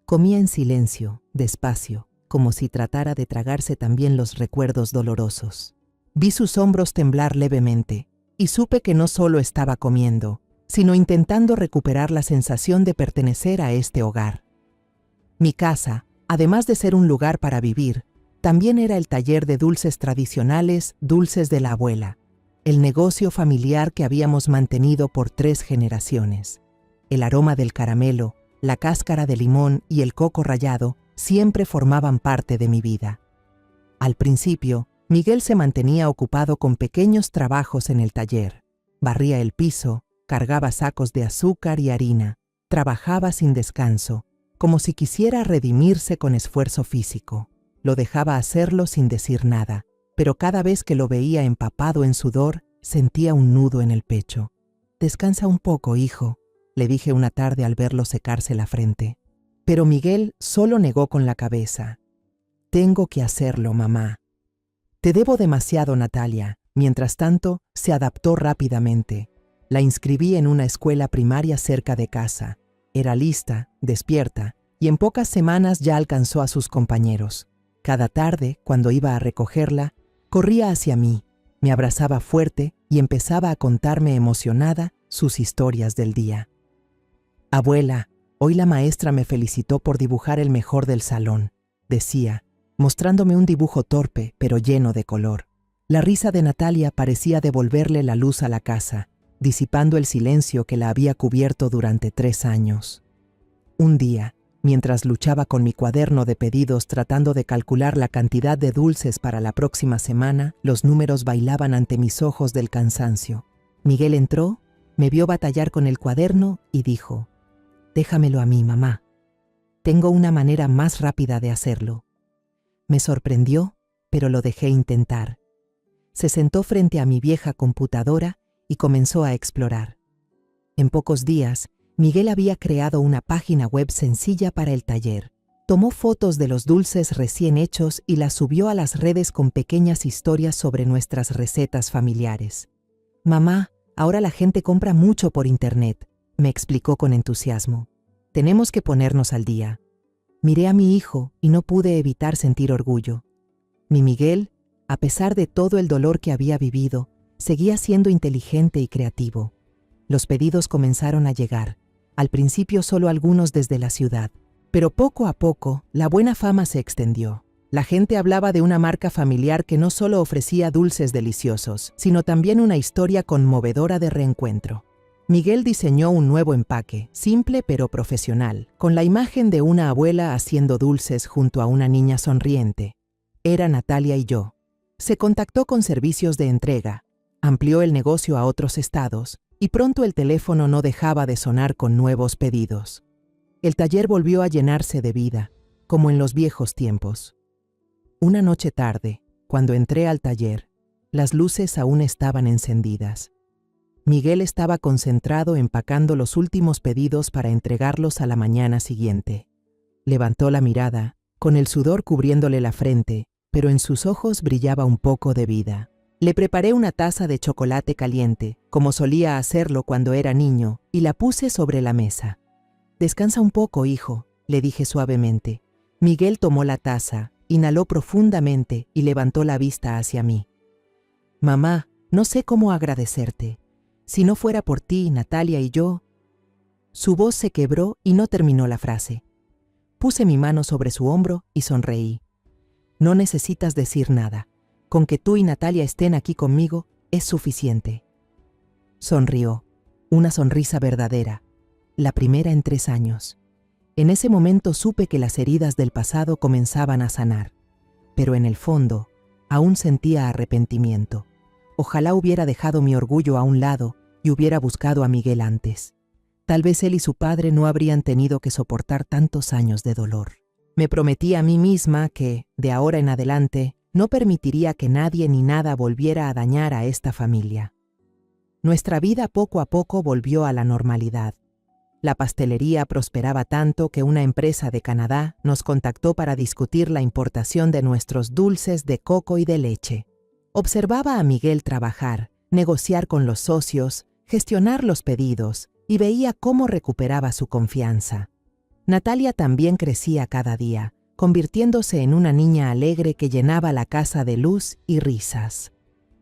Comía en silencio, despacio, como si tratara de tragarse también los recuerdos dolorosos. Vi sus hombros temblar levemente y supe que no solo estaba comiendo, sino intentando recuperar la sensación de pertenecer a este hogar. Mi casa, además de ser un lugar para vivir, también era el taller de dulces tradicionales, Dulces de la Abuela, el negocio familiar que habíamos mantenido por 3 generaciones. El aroma del caramelo, la cáscara de limón y el coco rallado siempre formaban parte de mi vida. Al principio, Miguel se mantenía ocupado con pequeños trabajos en el taller. Barría el piso, cargaba sacos de azúcar y harina, trabajaba sin descanso, como si quisiera redimirse con esfuerzo físico. Lo dejaba hacerlo sin decir nada, pero cada vez que lo veía empapado en sudor, sentía un nudo en el pecho. «Descansa un poco, hijo», le dije una tarde al verlo secarse la frente. Pero Miguel solo negó con la cabeza. «Tengo que hacerlo, mamá». «Te debo demasiado, Natalia». Mientras tanto, se adaptó rápidamente. La inscribí en una escuela primaria cerca de casa. Era lista, despierta, y en pocas semanas ya alcanzó a sus compañeros. Cada tarde, cuando iba a recogerla, corría hacia mí, me abrazaba fuerte y empezaba a contarme emocionada sus historias del día. «Abuela, hoy la maestra me felicitó por dibujar el mejor del salón», decía, mostrándome un dibujo torpe pero lleno de color. La risa de Natalia parecía devolverle la luz a la casa, disipando el silencio que la había cubierto durante 3 años. Un día, Mientras luchaba con mi cuaderno de pedidos tratando de calcular la cantidad de dulces para la próxima semana, los números bailaban ante mis ojos del cansancio. Miguel entró, me vio batallar con el cuaderno y dijo: «Déjamelo a mí, mamá. Tengo una manera más rápida de hacerlo». Me sorprendió, pero lo dejé intentar. Se sentó frente a mi vieja computadora y comenzó a explorar. En pocos días, Miguel había creado una página web sencilla para el taller. Tomó fotos de los dulces recién hechos y las subió a las redes con pequeñas historias sobre nuestras recetas familiares. «Mamá, ahora la gente compra mucho por internet», me explicó con entusiasmo. «Tenemos que ponernos al día». Miré a mi hijo y no pude evitar sentir orgullo. Mi Miguel, a pesar de todo el dolor que había vivido, seguía siendo inteligente y creativo. Los pedidos comenzaron a llegar, al principio solo algunos desde la ciudad, pero poco a poco la buena fama se extendió. La gente hablaba de una marca familiar que no solo ofrecía dulces deliciosos, sino también una historia conmovedora de reencuentro. Miguel diseñó un nuevo empaque, simple pero profesional, con la imagen de una abuela haciendo dulces junto a una niña sonriente. Era Natalia y yo. Se contactó con servicios de entrega, amplió el negocio a otros estados, y pronto el teléfono no dejaba de sonar con nuevos pedidos. El taller volvió a llenarse de vida, como en los viejos tiempos. Una noche tarde, cuando entré al taller, las luces aún estaban encendidas. Miguel estaba concentrado empacando los últimos pedidos para entregarlos a la mañana siguiente. Levantó la mirada, con el sudor cubriéndole la frente, pero en sus ojos brillaba un poco de vida. Le preparé una taza de chocolate caliente, como solía hacerlo cuando era niño, y la puse sobre la mesa. «Descansa un poco, hijo», le dije suavemente. Miguel tomó la taza, inhaló profundamente y levantó la vista hacia mí. «Mamá, no sé cómo agradecerte. Si no fuera por ti, Natalia y yo…» Su voz se quebró y no terminó la frase. Puse mi mano sobre su hombro y sonreí. «No necesitas decir nada. Con que tú y Natalia estén aquí conmigo es suficiente». Sonrió, una sonrisa verdadera, la primera en 3 años. En ese momento supe que las heridas del pasado comenzaban a sanar, pero en el fondo aún sentía arrepentimiento. Ojalá hubiera dejado mi orgullo a un lado y hubiera buscado a Miguel antes. Tal vez él y su padre no habrían tenido que soportar tantos años de dolor. Me prometí a mí misma que, de ahora en adelante, no permitiría que nadie ni nada volviera a dañar a esta familia. Nuestra vida poco a poco volvió a la normalidad. La pastelería prosperaba tanto que una empresa de Canadá nos contactó para discutir la importación de nuestros dulces de coco y de leche. Observaba a Miguel trabajar, negociar con los socios, gestionar los pedidos y veía cómo recuperaba su confianza. Natalia también crecía cada día, convirtiéndose en una niña alegre que llenaba la casa de luz y risas.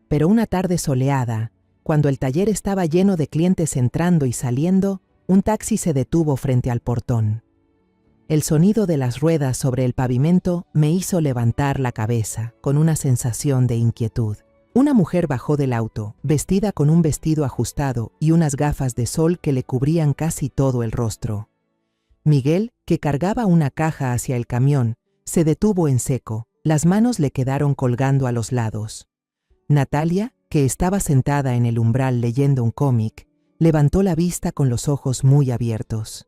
Pero una tarde soleada, cuando el taller estaba lleno de clientes entrando y saliendo, un taxi se detuvo frente al portón. El sonido de las ruedas sobre el pavimento me hizo levantar la cabeza con una sensación de inquietud. Una mujer bajó del auto, vestida con un vestido ajustado y unas gafas de sol que le cubrían casi todo el rostro. Miguel, que cargaba una caja hacia el camión, se detuvo en seco, las manos le quedaron colgando a los lados. Natalia, que estaba sentada en el umbral leyendo un cómic, levantó la vista con los ojos muy abiertos.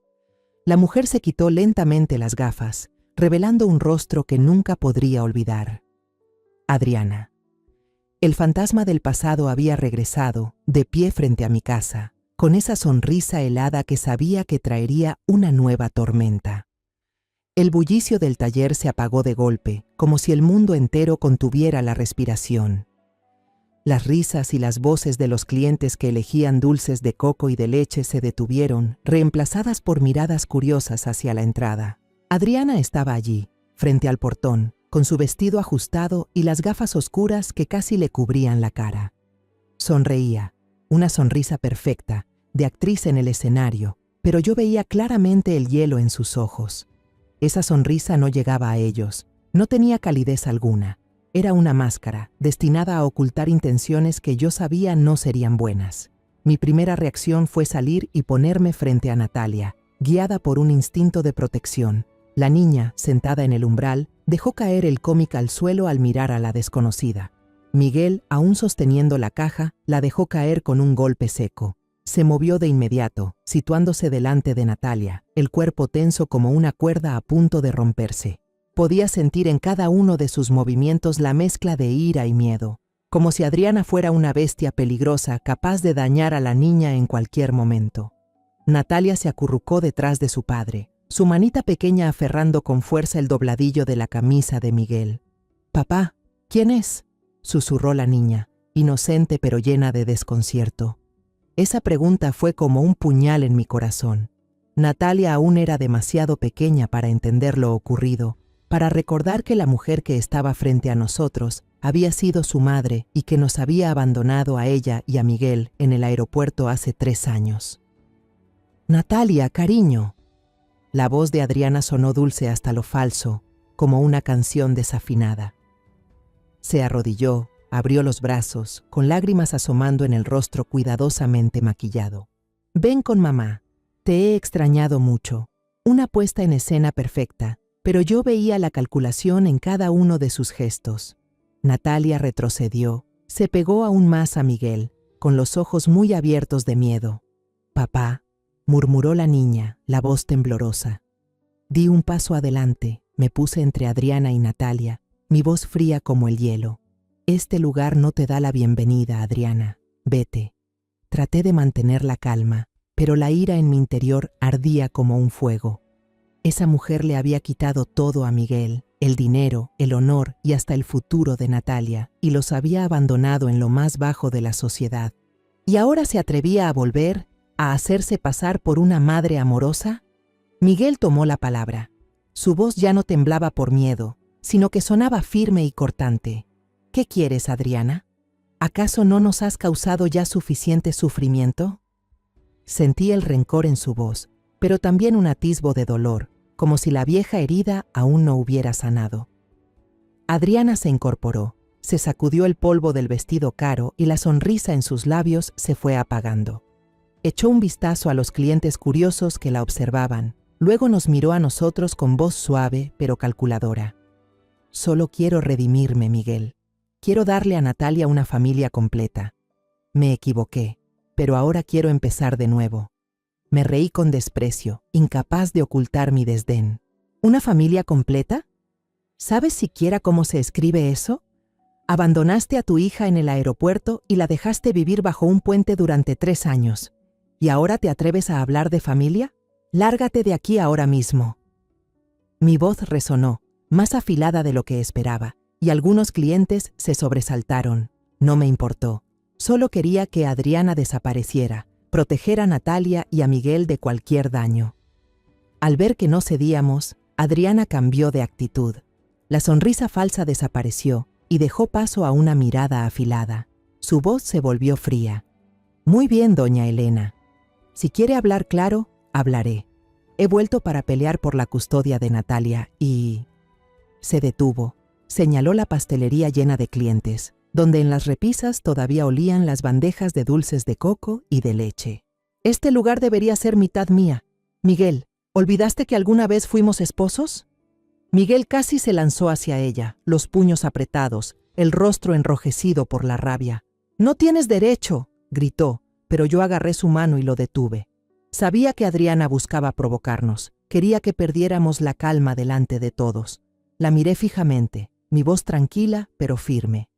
La mujer se quitó lentamente las gafas, revelando un rostro que nunca podría olvidar. Adriana. El fantasma del pasado había regresado, de pie frente a mi casa, con esa sonrisa helada que sabía que traería una nueva tormenta. El bullicio del taller se apagó de golpe, como si el mundo entero contuviera la respiración. Las risas y las voces de los clientes que elegían dulces de coco y de leche se detuvieron, reemplazadas por miradas curiosas hacia la entrada. Adriana estaba allí, frente al portón, con su vestido ajustado y las gafas oscuras que casi le cubrían la cara. Sonreía, una sonrisa perfecta, de actriz en el escenario, pero yo veía claramente el hielo en sus ojos. Esa sonrisa no llegaba a ellos, no tenía calidez alguna. Era una máscara, destinada a ocultar intenciones que yo sabía no serían buenas. Mi primera reacción fue salir y ponerme frente a Natalia, Guiada por un instinto de protección, la niña, sentada en el umbral, dejó caer el cómic al suelo al mirar a la desconocida. Miguel, aún sosteniendo la caja, la dejó caer con un golpe seco. Se movió de inmediato, situándose delante de Natalia, el cuerpo tenso como una cuerda a punto de romperse. Podía sentir en cada uno de sus movimientos la mezcla de ira y miedo, como si Adriana fuera una bestia peligrosa capaz de dañar a la niña en cualquier momento. Natalia se acurrucó detrás de su padre, su manita pequeña aferrando con fuerza el dobladillo de la camisa de Miguel. «Papá, ¿quién es?», susurró la niña, inocente pero llena de desconcierto. Esa pregunta fue como un puñal en mi corazón. Natalia aún era demasiado pequeña para entender lo ocurrido, para recordar que la mujer que estaba frente a nosotros había sido su madre y que nos había abandonado a ella y a Miguel en el aeropuerto hace 3 años. «Natalia, cariño». La voz de Adriana sonó dulce hasta lo falso, como una canción desafinada. Se arrodilló, abrió los brazos, con lágrimas asomando en el rostro cuidadosamente maquillado. «Ven con mamá. Te he extrañado mucho». Una puesta en escena perfecta, pero yo veía la calculación en cada uno de sus gestos. Natalia retrocedió, se pegó aún más a Miguel, con los ojos muy abiertos de miedo. «Papá», murmuró la niña, la voz temblorosa. Di un paso adelante, me puse entre Adriana y Natalia, mi voz fría como el hielo. «Este lugar no te da la bienvenida, Adriana. Vete». Traté de mantener la calma, pero la ira en mi interior ardía como un fuego. Esa mujer le había quitado todo a Miguel, el dinero, el honor y hasta el futuro de Natalia, y los había abandonado en lo más bajo de la sociedad. ¿Y ahora se atrevía a volver, a hacerse pasar por una madre amorosa? Miguel tomó la palabra. Su voz ya no temblaba por miedo, sino que sonaba firme y cortante. «¿Qué quieres, Adriana? ¿Acaso no nos has causado ya suficiente sufrimiento?» Sentí el rencor en su voz, pero también un atisbo de dolor, como si la vieja herida aún no hubiera sanado. Adriana se incorporó, se sacudió el polvo del vestido caro y la sonrisa en sus labios se fue apagando. Echó un vistazo a los clientes curiosos que la observaban, luego nos miró a nosotros con voz suave pero calculadora. «Solo quiero redimirme, Miguel. Quiero darle a Natalia una familia completa. Me equivoqué, pero ahora quiero empezar de nuevo». Me reí con desprecio, incapaz de ocultar mi desdén. «¿Una familia completa? ¿Sabes siquiera cómo se escribe eso? Abandonaste a tu hija en el aeropuerto y la dejaste vivir bajo un puente durante 3 años. ¿Y ahora te atreves a hablar de familia? Lárgate de aquí ahora mismo». Mi voz resonó, más afilada de lo que esperaba, y algunos clientes se sobresaltaron. No me importó. Solo quería que Adriana desapareciera, proteger a Natalia y a Miguel de cualquier daño. Al ver que no cedíamos, Adriana cambió de actitud. La sonrisa falsa desapareció y dejó paso a una mirada afilada. Su voz se volvió fría. «Muy bien, doña Elena. Si quiere hablar claro, hablaré. He vuelto para pelear por la custodia de Natalia y...» Se detuvo. Señaló la pastelería llena de clientes, donde en las repisas todavía olían las bandejas de dulces de coco y de leche. «Este lugar debería ser mitad mía. Miguel, ¿olvidaste que alguna vez fuimos esposos?» Miguel casi se lanzó hacia ella, los puños apretados, el rostro enrojecido por la rabia. «No tienes derecho», gritó, pero yo agarré su mano y lo detuve. Sabía que Adriana buscaba provocarnos, quería que perdiéramos la calma delante de todos. La miré fijamente, mi voz tranquila pero firme.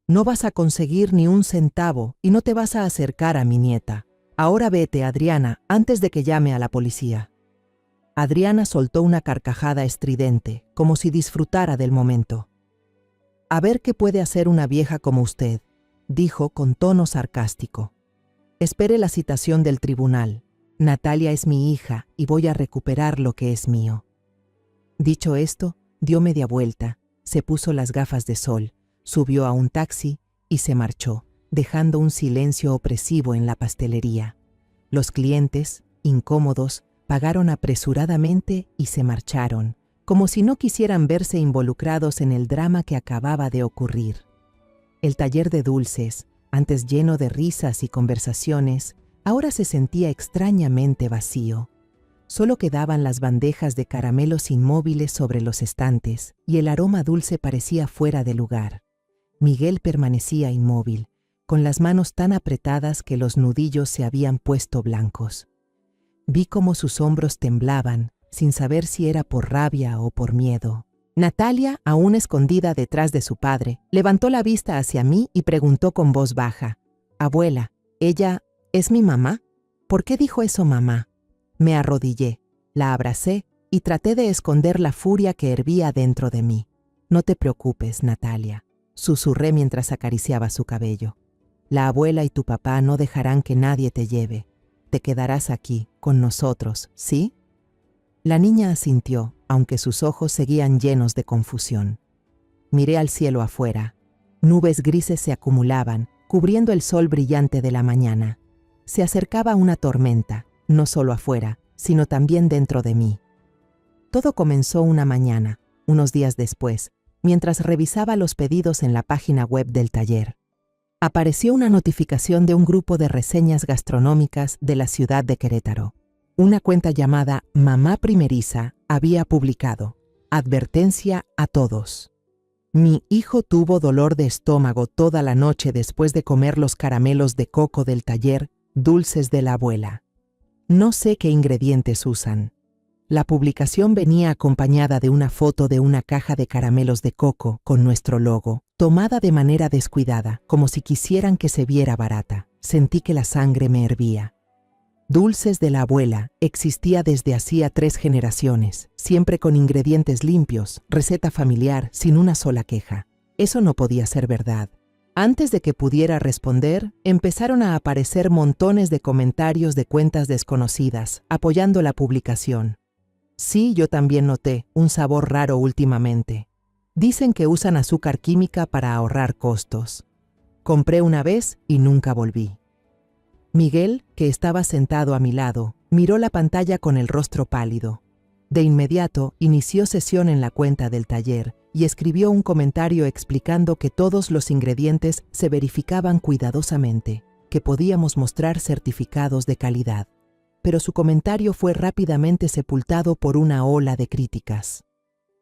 «No vas a conseguir ni un centavo y no te vas a acercar a mi nieta. Ahora vete, Adriana, antes de que llame a la policía». Adriana soltó una carcajada estridente, como si disfrutara del momento. «A ver qué puede hacer una vieja como usted», dijo con tono sarcástico. «Espere la citación del tribunal. Natalia es mi hija y voy a recuperar lo que es mío». Dicho esto, dio media vuelta, se puso las gafas de sol, subió a un taxi y se marchó, dejando un silencio opresivo en la pastelería. Los clientes, incómodos, pagaron apresuradamente y se marcharon, como si no quisieran verse involucrados en el drama que acababa de ocurrir. El taller de dulces, antes lleno de risas y conversaciones, ahora se sentía extrañamente vacío. Solo quedaban las bandejas de caramelos inmóviles sobre los estantes y el aroma dulce parecía fuera de lugar. Miguel permanecía inmóvil, con las manos tan apretadas que los nudillos se habían puesto blancos. Vi cómo sus hombros temblaban, sin saber si era por rabia o por miedo. Natalia, aún escondida detrás de su padre, levantó la vista hacia mí y preguntó con voz baja: «Abuela, ¿ella es mi mamá? ¿Por qué dijo eso mamá?». Me arrodillé, la abracé y traté de esconder la furia que hervía dentro de mí. «No te preocupes, Natalia», susurré mientras acariciaba su cabello. «La abuela y tu papá no dejarán que nadie te lleve. Te quedarás aquí, con nosotros, ¿sí?». La niña asintió, aunque sus ojos seguían llenos de confusión. Miré al cielo afuera. Nubes grises se acumulaban, cubriendo el sol brillante de la mañana. Se acercaba una tormenta, no solo afuera, sino también dentro de mí. Todo comenzó una mañana, unos días después, mientras revisaba los pedidos en la página web del taller. Apareció una notificación de un grupo de reseñas gastronómicas de la ciudad de Querétaro. Una cuenta llamada Mamá Primeriza había publicado: «Advertencia a todos. Mi hijo tuvo dolor de estómago toda la noche después de comer los caramelos de coco del taller Dulces de la Abuela. No sé qué ingredientes usan». La publicación venía acompañada de una foto de una caja de caramelos de coco con nuestro logo, tomada de manera descuidada, como si quisieran que se viera barata. Sentí que la sangre me hervía. Dulces de la Abuela existía desde hacía 3 generaciones, siempre con ingredientes limpios, receta familiar, sin una sola queja. Eso no podía ser verdad. Antes de que pudiera responder, empezaron a aparecer montones de comentarios de cuentas desconocidas, apoyando la publicación. Sí, yo también noté un sabor raro últimamente. Dicen que usan azúcar química para ahorrar costos. Compré una vez y nunca volví. Miguel, que estaba sentado a mi lado, miró la pantalla con el rostro pálido. De inmediato, inició sesión en la cuenta del taller y escribió un comentario explicando que todos los ingredientes se verificaban cuidadosamente, que podíamos mostrar certificados de calidad. Pero su comentario fue rápidamente sepultado por una ola de críticas.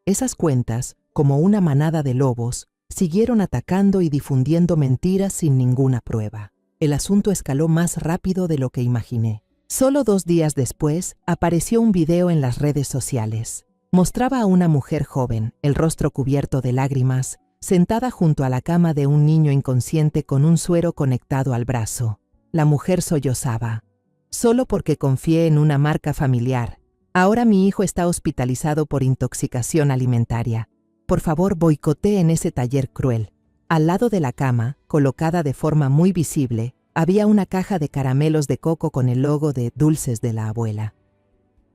Esas cuentas, como una manada de lobos, siguieron atacando y difundiendo mentiras sin ninguna prueba. El asunto escaló más rápido de lo que imaginé. Solo 2 días después, apareció un video en las redes sociales. Mostraba a una mujer joven, el rostro cubierto de lágrimas, sentada junto a la cama de un niño inconsciente con un suero conectado al brazo. La mujer sollozaba. «Solo porque confié en una marca familiar. Ahora mi hijo está hospitalizado por intoxicación alimentaria. Por favor, boicoteen ese taller cruel». Al lado de la cama, colocada de forma muy visible, había una caja de caramelos de coco con el logo de Dulces de la Abuela.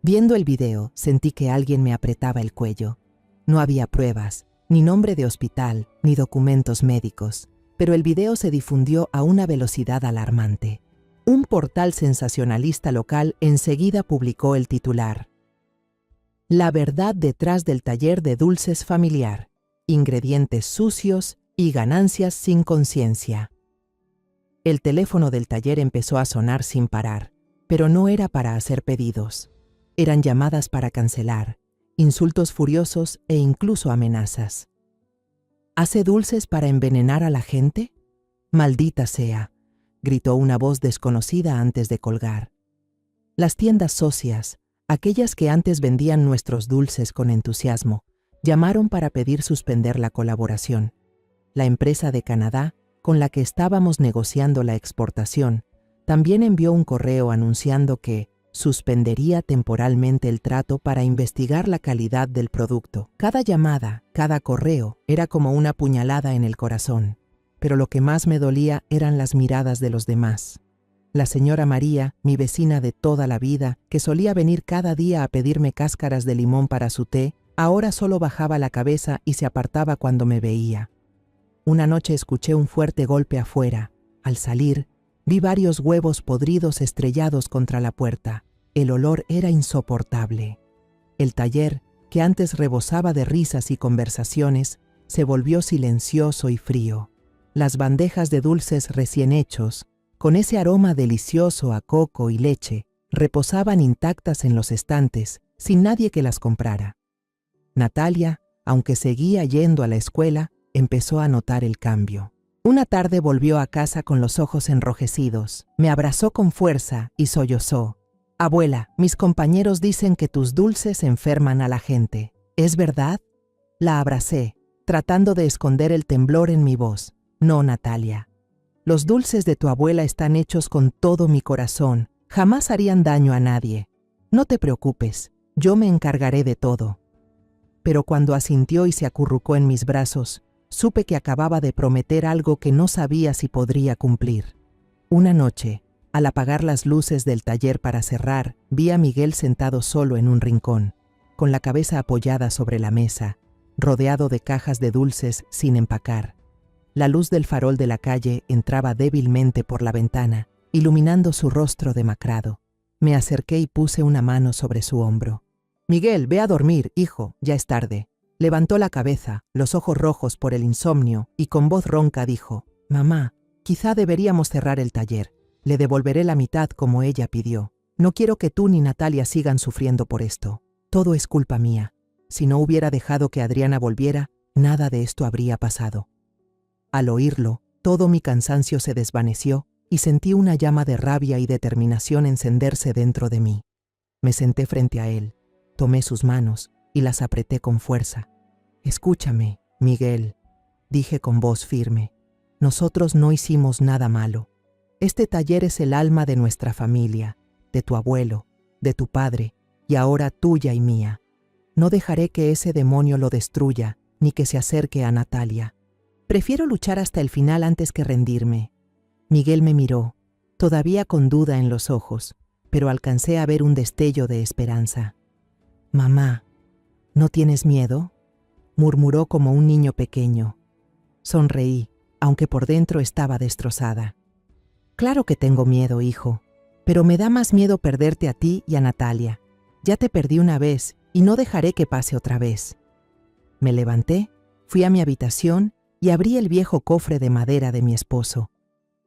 Viendo el video, sentí que alguien me apretaba el cuello. No había pruebas, ni nombre de hospital, ni documentos médicos, pero el video se difundió a una velocidad alarmante. Un portal sensacionalista local enseguida publicó el titular: «La verdad detrás del taller de dulces familiar. Ingredientes sucios y ganancias sin conciencia». El teléfono del taller empezó a sonar sin parar, pero no era para hacer pedidos. Eran llamadas para cancelar, insultos furiosos e incluso amenazas. ¿Hace dulces para envenenar a la gente? Maldita sea, gritó una voz desconocida antes de colgar. Las tiendas socias, aquellas que antes vendían nuestros dulces con entusiasmo, llamaron para pedir suspender la colaboración. La empresa de Canadá, con la que estábamos negociando la exportación, también envió un correo anunciando que suspendería temporalmente el trato para investigar la calidad del producto. Cada llamada, cada correo, era como una puñalada en el corazón. Pero lo que más me dolía eran las miradas de los demás. La señora María, mi vecina de toda la vida, que solía venir cada día a pedirme cáscaras de limón para su té, ahora solo bajaba la cabeza y se apartaba cuando me veía. Una noche escuché un fuerte golpe afuera. Al salir, vi varios huevos podridos estrellados contra la puerta. El olor era insoportable. El taller, que antes rebosaba de risas y conversaciones, se volvió silencioso y frío. Las bandejas de dulces recién hechos, con ese aroma delicioso a coco y leche, Reposaban intactas en los estantes, sin nadie que las comprara. Natalia, aunque seguía yendo a la escuela, empezó a notar el cambio. Una tarde volvió a casa con los ojos enrojecidos, me abrazó con fuerza y sollozó. «Abuela, mis compañeros dicen que tus dulces enferman a la gente. ¿Es verdad?» La abracé, tratando de esconder el temblor en mi voz. «No, Natalia. Los dulces de tu abuela están hechos con todo mi corazón. Jamás harían daño a nadie. No te preocupes, yo me encargaré de todo». Pero cuando asintió y se acurrucó en mis brazos, supe que acababa de prometer algo que no sabía si podría cumplir. Una noche, al apagar las luces del taller para cerrar, vi a Miguel sentado solo en un rincón, con la cabeza apoyada sobre la mesa, rodeado de cajas de dulces sin empacar. La luz del farol de la calle entraba débilmente por la ventana, iluminando su rostro demacrado. Me acerqué y puse una mano sobre su hombro. «Miguel, ve a dormir, hijo, ya es tarde». Levantó la cabeza, los ojos rojos por el insomnio, y con voz ronca dijo: «Mamá, quizá deberíamos cerrar el taller. Le devolveré la mitad como ella pidió. No quiero que tú ni Natalia sigan sufriendo por esto. Todo es culpa mía. Si no hubiera dejado que Adriana volviera, nada de esto habría pasado». Al oírlo, todo mi cansancio se desvaneció y sentí una llama de rabia y determinación encenderse dentro de mí. Me senté frente a él, tomé sus manos y las apreté con fuerza. «Escúchame, Miguel», dije con voz firme. «Nosotros no hicimos nada malo. Este taller es el alma de nuestra familia, de tu abuelo, de tu padre, y ahora tuya y mía. No dejaré que ese demonio lo destruya, ni que se acerque a Natalia. Prefiero luchar hasta el final antes que rendirme». Miguel me miró, todavía con duda en los ojos, pero alcancé a ver un destello de esperanza. «Mamá, ¿no tienes miedo?», murmuró como un niño pequeño. Sonreí, aunque por dentro estaba destrozada. «Claro que tengo miedo, hijo, pero me da más miedo perderte a ti y a Natalia. Ya te perdí una vez y no dejaré que pase otra vez». Me levanté, fui a mi habitación y abrí el viejo cofre de madera de mi esposo.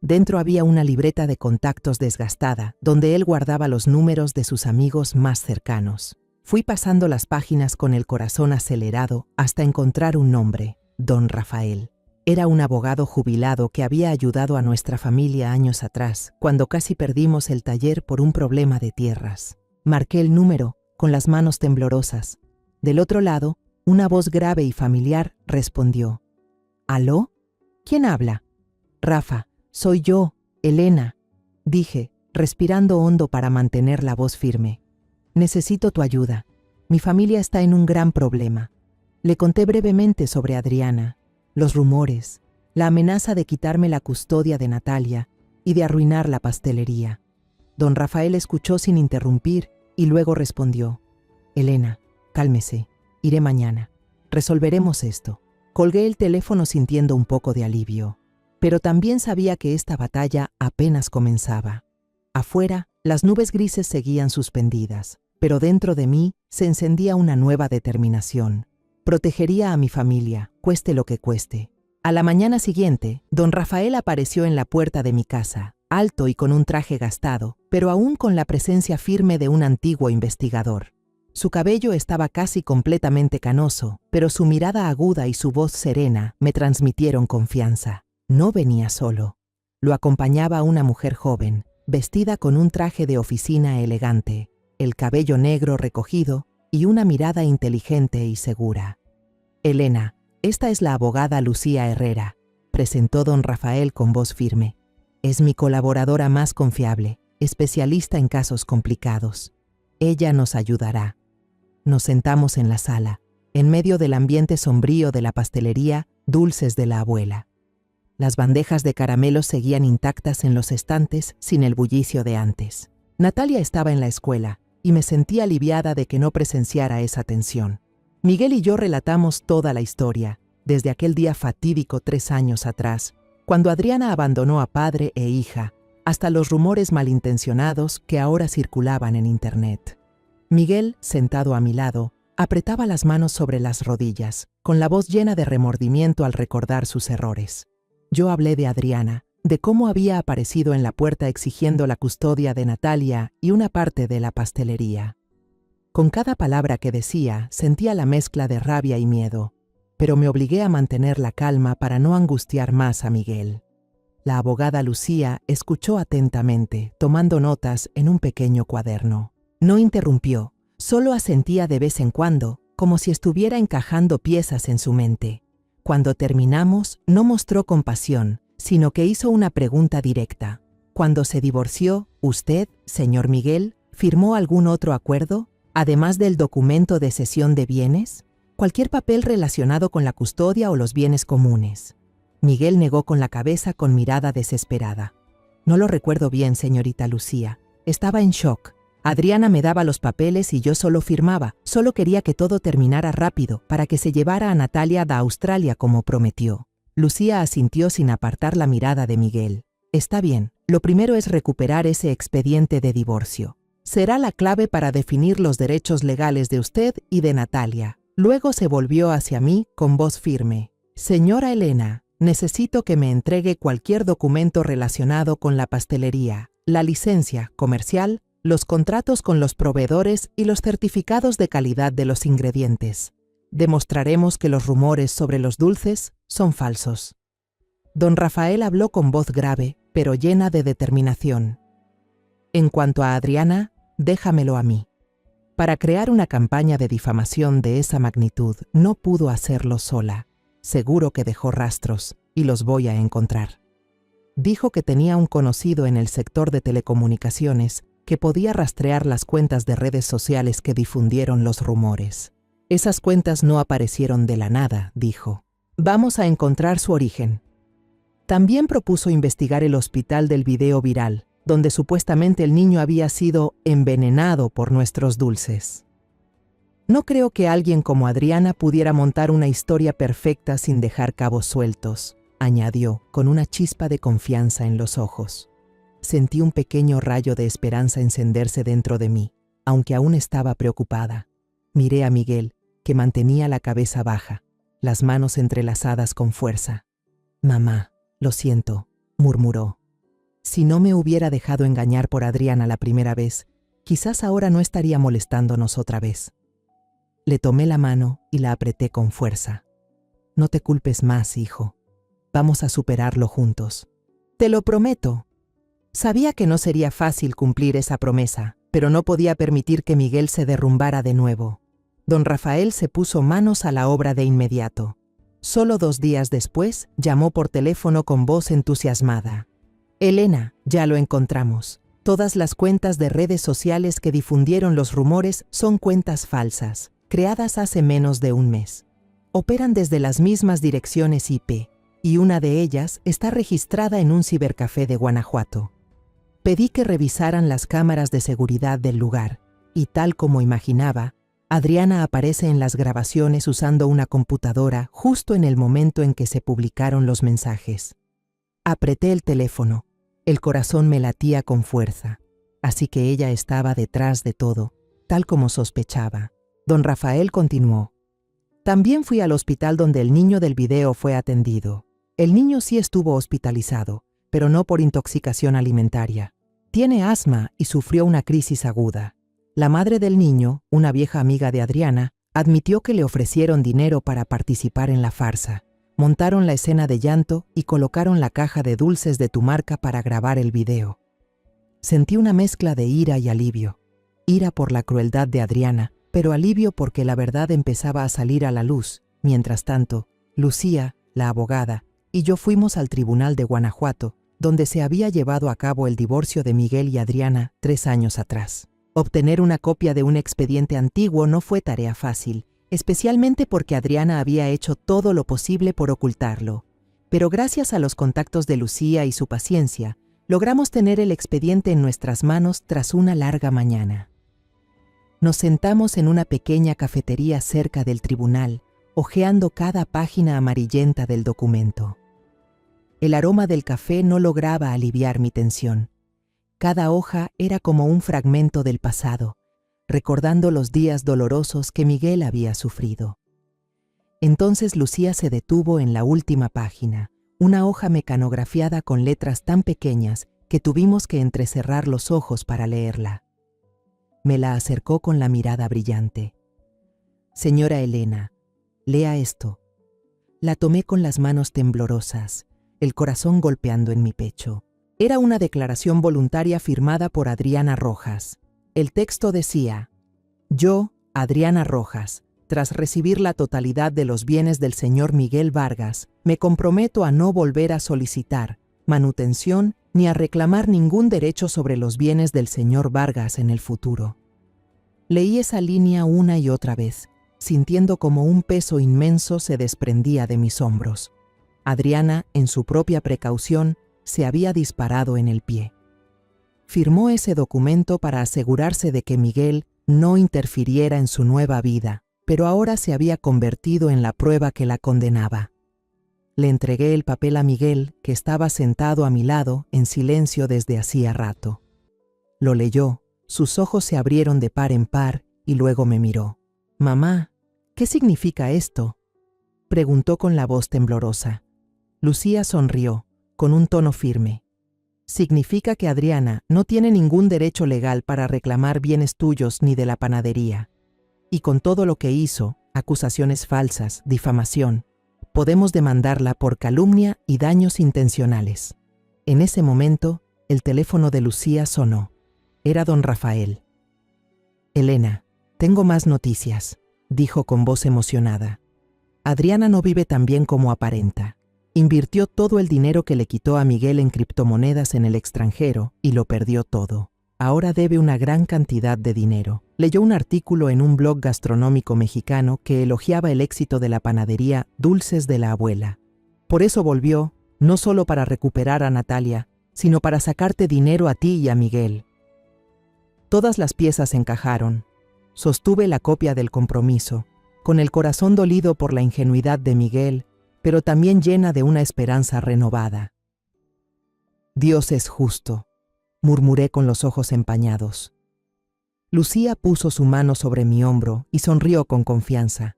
Dentro había una libreta de contactos desgastada, donde él guardaba los números de sus amigos más cercanos. Fui pasando las páginas con el corazón acelerado hasta encontrar un nombre: Don Rafael. Era un abogado jubilado que había ayudado a nuestra familia años atrás, cuando casi perdimos el taller por un problema de tierras. Marqué el número, con las manos temblorosas. Del otro lado, una voz grave y familiar respondió. «¿Aló? ¿Quién habla?» «Rafa, soy yo, Elena», dije, respirando hondo para mantener la voz firme. «Necesito tu ayuda. Mi familia está en un gran problema». Le conté brevemente sobre Adriana, los rumores, la amenaza de quitarme la custodia de Natalia y de arruinar la pastelería. Don Rafael escuchó sin interrumpir y luego respondió: «Elena, cálmese, iré mañana. Resolveremos esto». Colgué el teléfono sintiendo un poco de alivio, pero también sabía que esta batalla apenas comenzaba. Afuera, las nubes grises seguían suspendidas, pero dentro de mí se encendía una nueva determinación. Protegería a mi familia, cueste lo que cueste. A la mañana siguiente, don Rafael apareció en la puerta de mi casa, alto y con un traje gastado, pero aún con la presencia firme de un antiguo investigador. Su cabello estaba casi completamente canoso, pero su mirada aguda y su voz serena me transmitieron confianza. No venía solo. Lo acompañaba una mujer joven, vestida con un traje de oficina elegante, el cabello negro recogido y una mirada inteligente y segura. «Elena, esta es la abogada Lucía Herrera», presentó don Rafael con voz firme. «Es mi colaboradora más confiable, especialista en casos complicados. Ella nos ayudará». Nos sentamos en la sala, en medio del ambiente sombrío de la pastelería Dulces de la Abuela. Las bandejas de caramelos seguían intactas en los estantes sin el bullicio de antes. Natalia estaba en la escuela y me sentí aliviada de que no presenciara esa tensión. Miguel y yo relatamos toda la historia, desde aquel día fatídico 3 años atrás, cuando Adriana abandonó a padre e hija, hasta los rumores malintencionados que ahora circulaban en Internet. Miguel, sentado a mi lado, apretaba las manos sobre las rodillas, con la voz llena de remordimiento al recordar sus errores. Yo hablé de Adriana, de cómo había aparecido en la puerta exigiendo la custodia de Natalia y una parte de la pastelería. Con cada palabra que decía, sentía la mezcla de rabia y miedo, pero me obligué a mantener la calma para no angustiar más a Miguel. La abogada Lucía escuchó atentamente, tomando notas en un pequeño cuaderno. No interrumpió, solo asentía de vez en cuando, como si estuviera encajando piezas en su mente. Cuando terminamos, no mostró compasión, sino que hizo una pregunta directa. Cuando se divorció, ¿usted, señor Miguel, firmó algún otro acuerdo, además del documento de cesión de bienes? Cualquier papel relacionado con la custodia o los bienes comunes. Miguel negó con la cabeza con mirada desesperada. No lo recuerdo bien, señorita Lucía. Estaba en shock. Adriana me daba los papeles y yo solo firmaba. Solo quería que todo terminara rápido para que se llevara a Natalia a Australia como prometió. Lucía asintió sin apartar la mirada de Miguel. Está bien, lo primero es recuperar ese expediente de divorcio. Será la clave para definir los derechos legales de usted y de Natalia. Luego se volvió hacia mí con voz firme. Señora Elena, necesito que me entregue cualquier documento relacionado con la pastelería, la licencia comercial, los contratos con los proveedores y los certificados de calidad de los ingredientes. Demostraremos que los rumores sobre los dulces son falsos. Don Rafael habló con voz grave, pero llena de determinación. En cuanto a Adriana, déjamelo a mí. Para crear una campaña de difamación de esa magnitud, no pudo hacerlo sola. Seguro que dejó rastros, y los voy a encontrar. Dijo que tenía un conocido en el sector de telecomunicaciones que podía rastrear las cuentas de redes sociales que difundieron los rumores. Esas cuentas no aparecieron de la nada, dijo. Vamos a encontrar su origen. También propuso investigar el hospital del video viral, donde supuestamente el niño había sido envenenado por nuestros dulces. No creo que alguien como Adriana pudiera montar una historia perfecta sin dejar cabos sueltos, añadió, con una chispa de confianza en los ojos. Sentí un pequeño rayo de esperanza encenderse dentro de mí, aunque aún estaba preocupada. Miré a Miguel, que mantenía la cabeza baja, las manos entrelazadas con fuerza. «Mamá, lo siento», murmuró. «Si no me hubiera dejado engañar por Adriana la primera vez, quizás ahora no estaría molestándonos otra vez». Le tomé la mano y la apreté con fuerza. «No te culpes más, hijo. Vamos a superarlo juntos». «Te lo prometo». Sabía que no sería fácil cumplir esa promesa, pero no podía permitir que Miguel se derrumbara de nuevo. Don Rafael se puso manos a la obra de inmediato. Solo 2 días después, llamó por teléfono con voz entusiasmada. «Elena, ya lo encontramos. Todas las cuentas de redes sociales que difundieron los rumores son cuentas falsas, creadas hace menos de un mes. Operan desde las mismas direcciones IP, y una de ellas está registrada en un cibercafé de Guanajuato. Pedí que revisaran las cámaras de seguridad del lugar, y tal como imaginaba, Adriana aparece en las grabaciones usando una computadora justo en el momento en que se publicaron los mensajes. Apreté el teléfono. El corazón me latía con fuerza, así que ella estaba detrás de todo, tal como sospechaba. Don Rafael continuó. También fui al hospital donde el niño del video fue atendido. El niño sí estuvo hospitalizado, pero no por intoxicación alimentaria. Tiene asma y sufrió una crisis aguda. La madre del niño, una vieja amiga de Adriana, admitió que le ofrecieron dinero para participar en la farsa. Montaron la escena de llanto y colocaron la caja de dulces de tu marca para grabar el video. Sentí una mezcla de ira y alivio. Ira por la crueldad de Adriana, pero alivio porque la verdad empezaba a salir a la luz. Mientras tanto, Lucía, la abogada, y yo fuimos al tribunal de Guanajuato, donde se había llevado a cabo el divorcio de Miguel y Adriana 3 años atrás. Obtener una copia de un expediente antiguo no fue tarea fácil, especialmente porque Adriana había hecho todo lo posible por ocultarlo. Pero gracias a los contactos de Lucía y su paciencia, logramos tener el expediente en nuestras manos tras una larga mañana. Nos sentamos en una pequeña cafetería cerca del tribunal, hojeando cada página amarillenta del documento. El aroma del café no lograba aliviar mi tensión. Cada hoja era como un fragmento del pasado, recordando los días dolorosos que Miguel había sufrido. Entonces Lucía se detuvo en la última página, una hoja mecanografiada con letras tan pequeñas que tuvimos que entrecerrar los ojos para leerla. Me la acercó con la mirada brillante. Señora Elena, lea esto. La tomé con las manos temblorosas, el corazón golpeando en mi pecho. Era una declaración voluntaria firmada por Adriana Rojas. El texto decía: yo, Adriana Rojas, tras recibir la totalidad de los bienes del señor Miguel Vargas, me comprometo a no volver a solicitar manutención ni a reclamar ningún derecho sobre los bienes del señor Vargas en el futuro. Leí esa línea una y otra vez, sintiendo como un peso inmenso se desprendía de mis hombros. Adriana, en su propia precaución, se había disparado en el pie. Firmó ese documento para asegurarse de que Miguel no interfiriera en su nueva vida, pero ahora se había convertido en la prueba que la condenaba. Le entregué el papel a Miguel, que estaba sentado a mi lado, en silencio desde hacía rato. Lo leyó, sus ojos se abrieron de par en par y luego me miró. «Mamá, ¿qué significa esto?», preguntó con la voz temblorosa. Lucía sonrió, con un tono firme. «Significa que Adriana no tiene ningún derecho legal para reclamar bienes tuyos ni de la panadería. Y con todo lo que hizo, acusaciones falsas, difamación, podemos demandarla por calumnia y daños intencionales». En ese momento, el teléfono de Lucía sonó. Era don Rafael. «Elena, tengo más noticias», dijo con voz emocionada. «Adriana no vive tan bien como aparenta. Invirtió todo el dinero que le quitó a Miguel en criptomonedas en el extranjero y lo perdió todo. Ahora debe una gran cantidad de dinero. Leyó un artículo en un blog gastronómico mexicano que elogiaba el éxito de la panadería Dulces de la Abuela. Por eso volvió, no solo para recuperar a Natalia, sino para sacarte dinero a ti y a Miguel». Todas las piezas encajaron. Sostuve la copia del compromiso, con el corazón dolido por la ingenuidad de Miguel, pero también llena de una esperanza renovada. «Dios es justo», murmuré con los ojos empañados. Lucía puso su mano sobre mi hombro y sonrió con confianza.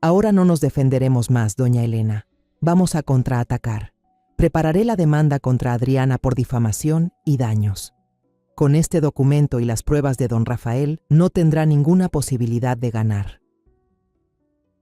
«Ahora no nos defenderemos más, doña Elena. Vamos a contraatacar. Prepararé la demanda contra Adriana por difamación y daños. Con este documento y las pruebas de don Rafael no tendrá ninguna posibilidad de ganar».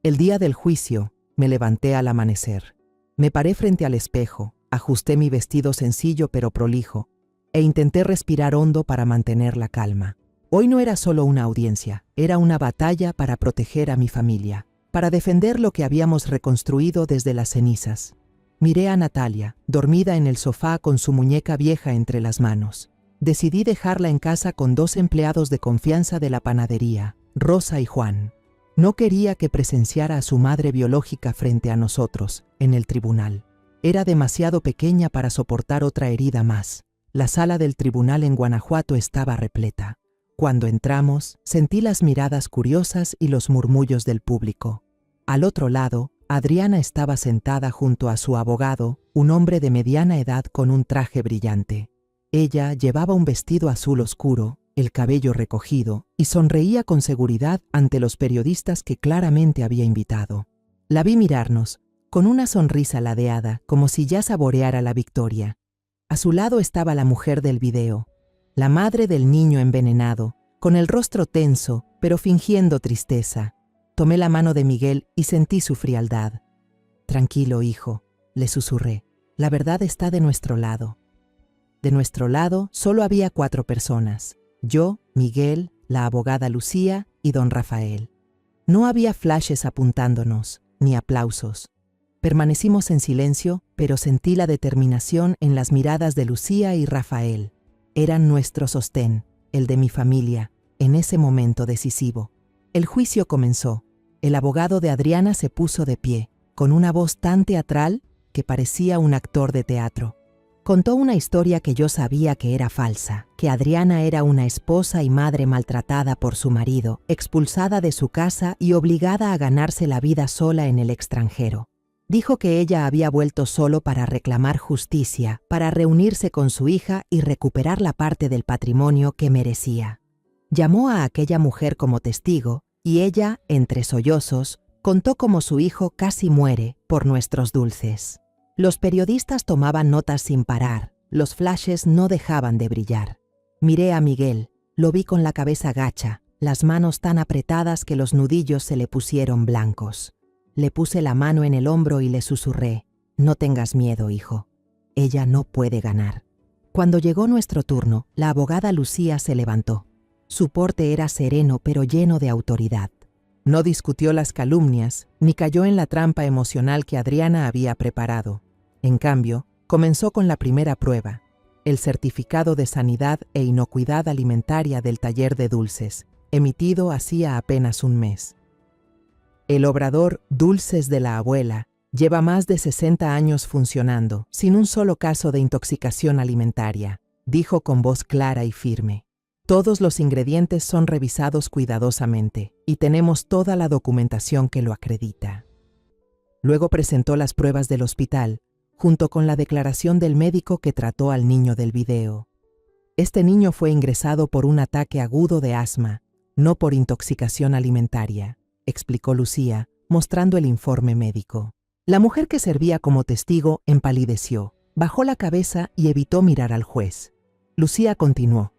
El día del juicio, me levanté al amanecer. Me paré frente al espejo, ajusté mi vestido sencillo pero prolijo, e intenté respirar hondo para mantener la calma. Hoy no era solo una audiencia, era una batalla para proteger a mi familia, para defender lo que habíamos reconstruido desde las cenizas. Miré a Natalia, dormida en el sofá con su muñeca vieja entre las manos. Decidí dejarla en casa con 2 empleados de confianza de la panadería, Rosa y Juan. No quería que presenciara a su madre biológica frente a nosotros, en el tribunal. Era demasiado pequeña para soportar otra herida más. La sala del tribunal en Guanajuato estaba repleta. Cuando entramos, sentí las miradas curiosas y los murmullos del público. Al otro lado, Adriana estaba sentada junto a su abogado, un hombre de mediana edad con un traje brillante. Ella llevaba un vestido azul oscuro, el cabello recogido, y sonreía con seguridad ante los periodistas que claramente había invitado. La vi mirarnos, con una sonrisa ladeada, como si ya saboreara la victoria. A su lado estaba la mujer del video, la madre del niño envenenado, con el rostro tenso, pero fingiendo tristeza. Tomé la mano de Miguel y sentí su frialdad. «Tranquilo, hijo», le susurré, «la verdad está de nuestro lado». De nuestro lado solo había 4 personas. Yo, Miguel, la abogada Lucía y don Rafael. No había flashes apuntándonos, ni aplausos. Permanecimos en silencio, pero sentí la determinación en las miradas de Lucía y Rafael. Eran nuestro sostén, el de mi familia, en ese momento decisivo. El juicio comenzó. El abogado de Adriana se puso de pie, con una voz tan teatral que parecía un actor de teatro. Contó una historia que yo sabía que era falsa, que Adriana era una esposa y madre maltratada por su marido, expulsada de su casa y obligada a ganarse la vida sola en el extranjero. Dijo que ella había vuelto solo para reclamar justicia, para reunirse con su hija y recuperar la parte del patrimonio que merecía. Llamó a aquella mujer como testigo y ella, entre sollozos, contó cómo su hijo casi muere por nuestros dulces. Los periodistas tomaban notas sin parar, los flashes no dejaban de brillar. Miré a Miguel, lo vi con la cabeza gacha, las manos tan apretadas que los nudillos se le pusieron blancos. Le puse la mano en el hombro y le susurré: «No tengas miedo, hijo. Ella no puede ganar». Cuando llegó nuestro turno, la abogada Lucía se levantó. Su porte era sereno pero lleno de autoridad. No discutió las calumnias, ni cayó en la trampa emocional que Adriana había preparado. En cambio, comenzó con la primera prueba, el certificado de sanidad e inocuidad alimentaria del taller de dulces, emitido hacía apenas un mes. El obrador Dulces de la Abuela lleva más de 60 años funcionando, sin un solo caso de intoxicación alimentaria, dijo con voz clara y firme. Todos los ingredientes son revisados cuidadosamente y tenemos toda la documentación que lo acredita. Luego presentó las pruebas del hospital, junto con la declaración del médico que trató al niño del video. Este niño fue ingresado por un ataque agudo de asma, no por intoxicación alimentaria, explicó Lucía, mostrando el informe médico. La mujer que servía como testigo empalideció, bajó la cabeza y evitó mirar al juez. Lucía continuó: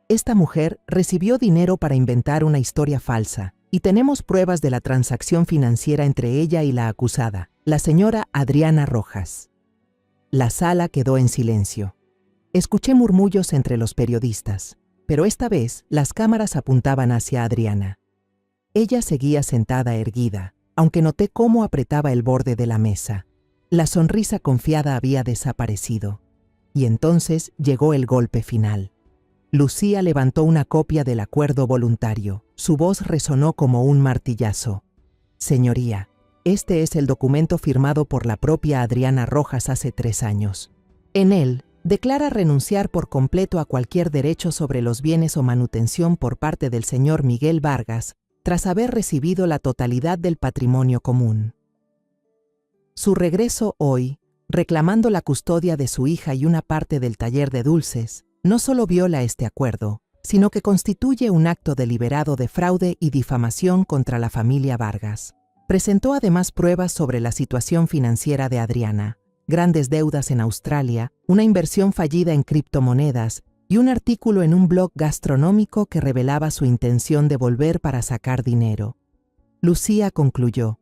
«Esta mujer recibió dinero para inventar una historia falsa y tenemos pruebas de la transacción financiera entre ella y la acusada, la señora Adriana Rojas». La sala quedó en silencio. Escuché murmullos entre los periodistas, pero esta vez las cámaras apuntaban hacia Adriana. Ella seguía sentada erguida, aunque noté cómo apretaba el borde de la mesa. La sonrisa confiada había desaparecido. Y entonces llegó el golpe final. Lucía levantó una copia del acuerdo voluntario. Su voz resonó como un martillazo. «Señoría, este es el documento firmado por la propia Adriana Rojas hace 3 años. En él, declara renunciar por completo a cualquier derecho sobre los bienes o manutención por parte del señor Miguel Vargas, tras haber recibido la totalidad del patrimonio común. Su regreso hoy, reclamando la custodia de su hija y una parte del taller de dulces, no solo viola este acuerdo, sino que constituye un acto deliberado de fraude y difamación contra la familia Vargas. Presentó además pruebas sobre la situación financiera de Adriana, grandes deudas en Australia, una inversión fallida en criptomonedas y un artículo en un blog gastronómico que revelaba su intención de volver para sacar dinero. Lucía concluyó: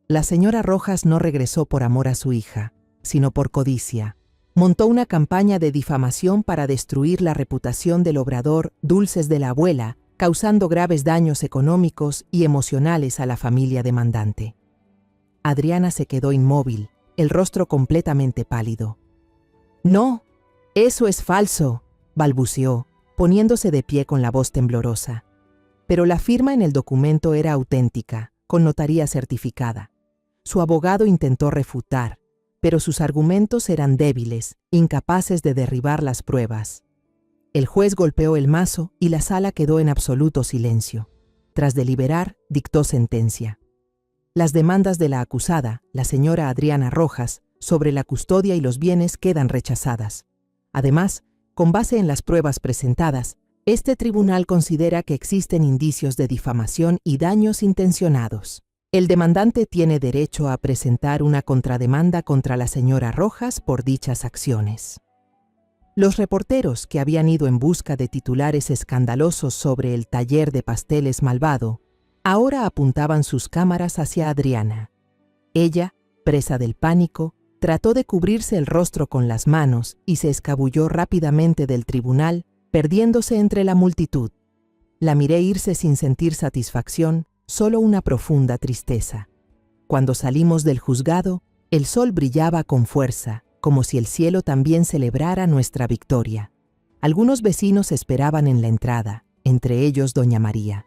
«La señora Rojas no regresó por amor a su hija, sino por codicia. Montó una campaña de difamación para destruir la reputación del obrador Dulces de la Abuela, causando graves daños económicos y emocionales a la familia demandante». Adriana se quedó inmóvil, el rostro completamente pálido. «No, eso es falso», balbuceó, poniéndose de pie con la voz temblorosa. Pero la firma en el documento era auténtica, con notaría certificada. Su abogado intentó refutar, pero sus argumentos eran débiles, incapaces de derribar las pruebas. El juez golpeó el mazo y la sala quedó en absoluto silencio. Tras deliberar, dictó sentencia. Las demandas de la acusada, la señora Adriana Rojas, sobre la custodia y los bienes quedan rechazadas. Además, con base en las pruebas presentadas, este tribunal considera que existen indicios de difamación y daños intencionados. El demandante tiene derecho a presentar una contrademanda contra la señora Rojas por dichas acciones. Los reporteros que habían ido en busca de titulares escandalosos sobre el taller de pasteles malvado, ahora apuntaban sus cámaras hacia Adriana. Ella, presa del pánico, trató de cubrirse el rostro con las manos y se escabulló rápidamente del tribunal, perdiéndose entre la multitud. La miré irse sin sentir satisfacción, solo una profunda tristeza. Cuando salimos del juzgado, el sol brillaba con fuerza, como si el cielo también celebrara nuestra victoria. Algunos vecinos esperaban en la entrada, entre ellos doña María.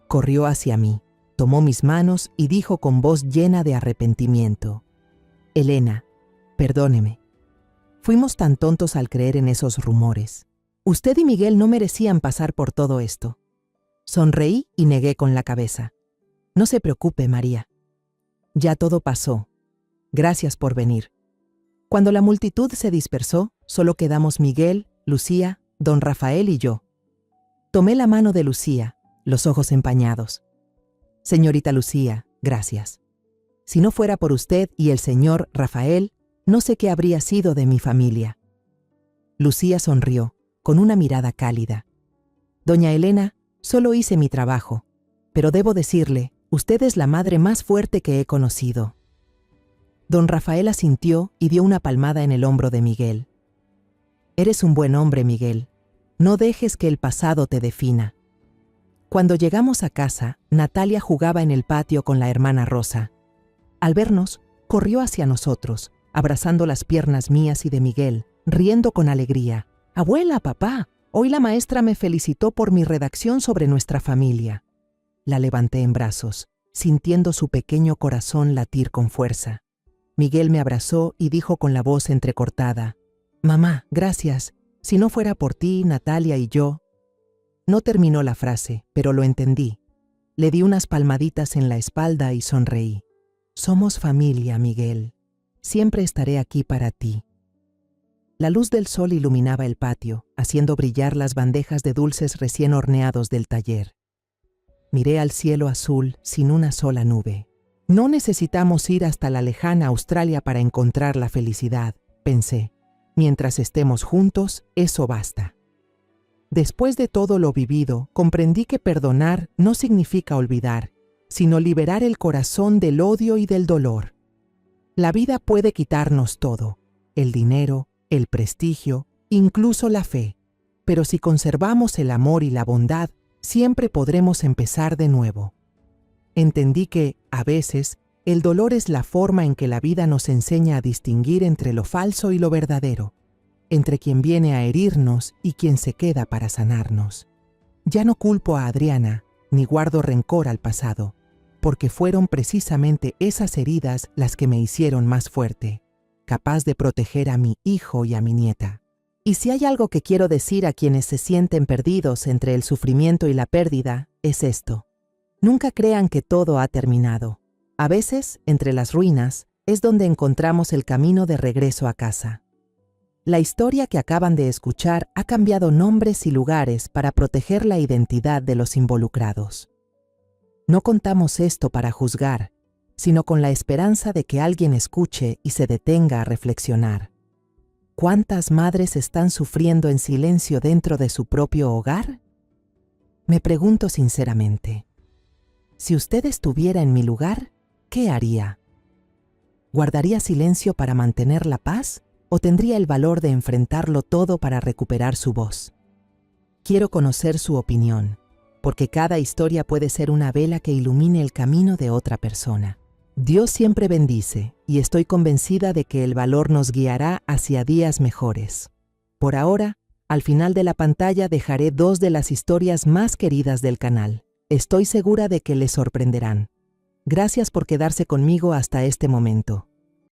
Corrió hacia mí, tomó mis manos y dijo con voz llena de arrepentimiento: «Elena, perdóneme. Fuimos tan tontos al creer en esos rumores. Usted y Miguel no merecían pasar por todo esto». Sonreí y negué con la cabeza. «No se preocupe, María. Ya todo pasó. Gracias por venir». Cuando la multitud se dispersó, solo quedamos Miguel, Lucía, don Rafael y yo. Tomé la mano de Lucía, los ojos empañados. «Señorita Lucía, gracias. Si no fuera por usted y el señor Rafael, No sé qué habría sido de mi familia. Lucía sonrió, con una mirada cálida. Doña Elena, solo hice mi trabajo, pero debo decirle, usted es la madre más fuerte que he conocido. Don Rafael asintió y dio una palmada en el hombro de Miguel. Eres un buen hombre, Miguel. No dejes que el pasado te defina. Cuando llegamos a casa, Natalia jugaba en el patio con la hermana Rosa. Al vernos, corrió hacia nosotros, abrazando las piernas mías y de Miguel, riendo con alegría. «Abuela, papá, hoy la maestra me felicitó por mi redacción sobre nuestra familia». La levanté en brazos, sintiendo su pequeño corazón latir con fuerza. Miguel me abrazó y dijo con la voz entrecortada: «Mamá, gracias. Si no fuera por ti, Natalia y yo». No terminó la frase, pero lo entendí. Le di unas palmaditas en la espalda y sonreí. «Somos familia, Miguel. Siempre estaré aquí para ti». La luz del sol iluminaba el patio, haciendo brillar las bandejas de dulces recién horneados del taller. Miré al cielo azul sin una sola nube. No necesitamos ir hasta la lejana Australia para encontrar la felicidad, pensé. Mientras estemos juntos, eso basta. Después de todo lo vivido, comprendí que perdonar no significa olvidar, sino liberar el corazón del odio y del dolor. La vida puede quitarnos todo, el dinero, el prestigio, incluso la fe, pero si conservamos el amor y la bondad, siempre podremos empezar de nuevo. Entendí que, a veces, el dolor es la forma en que la vida nos enseña a distinguir entre lo falso y lo verdadero, entre quien viene a herirnos y quien se queda para sanarnos. Ya no culpo a Adriana, ni guardo rencor al pasado, porque fueron precisamente esas heridas las que me hicieron más fuerte, capaz de proteger a mi hijo y a mi nieta. Y si hay algo que quiero decir a quienes se sienten perdidos entre el sufrimiento y la pérdida, es esto. Nunca crean que todo ha terminado. A veces, entre las ruinas, es donde encontramos el camino de regreso a casa. La historia que acaban de escuchar ha cambiado nombres y lugares para proteger la identidad de los involucrados. No contamos esto para juzgar, sino con la esperanza de que alguien escuche y se detenga a reflexionar. ¿Cuántas madres están sufriendo en silencio dentro de su propio hogar? Me pregunto sinceramente, si usted estuviera en mi lugar, ¿qué haría? ¿Guardaría silencio para mantener la paz o tendría el valor de enfrentarlo todo para recuperar su voz? Quiero conocer su opinión, porque cada historia puede ser una vela que ilumine el camino de otra persona. Dios siempre bendice, y estoy convencida de que el valor nos guiará hacia días mejores. Por ahora, al final de la pantalla dejaré 2 de las historias más queridas del canal. Estoy segura de que les sorprenderán. Gracias por quedarse conmigo hasta este momento.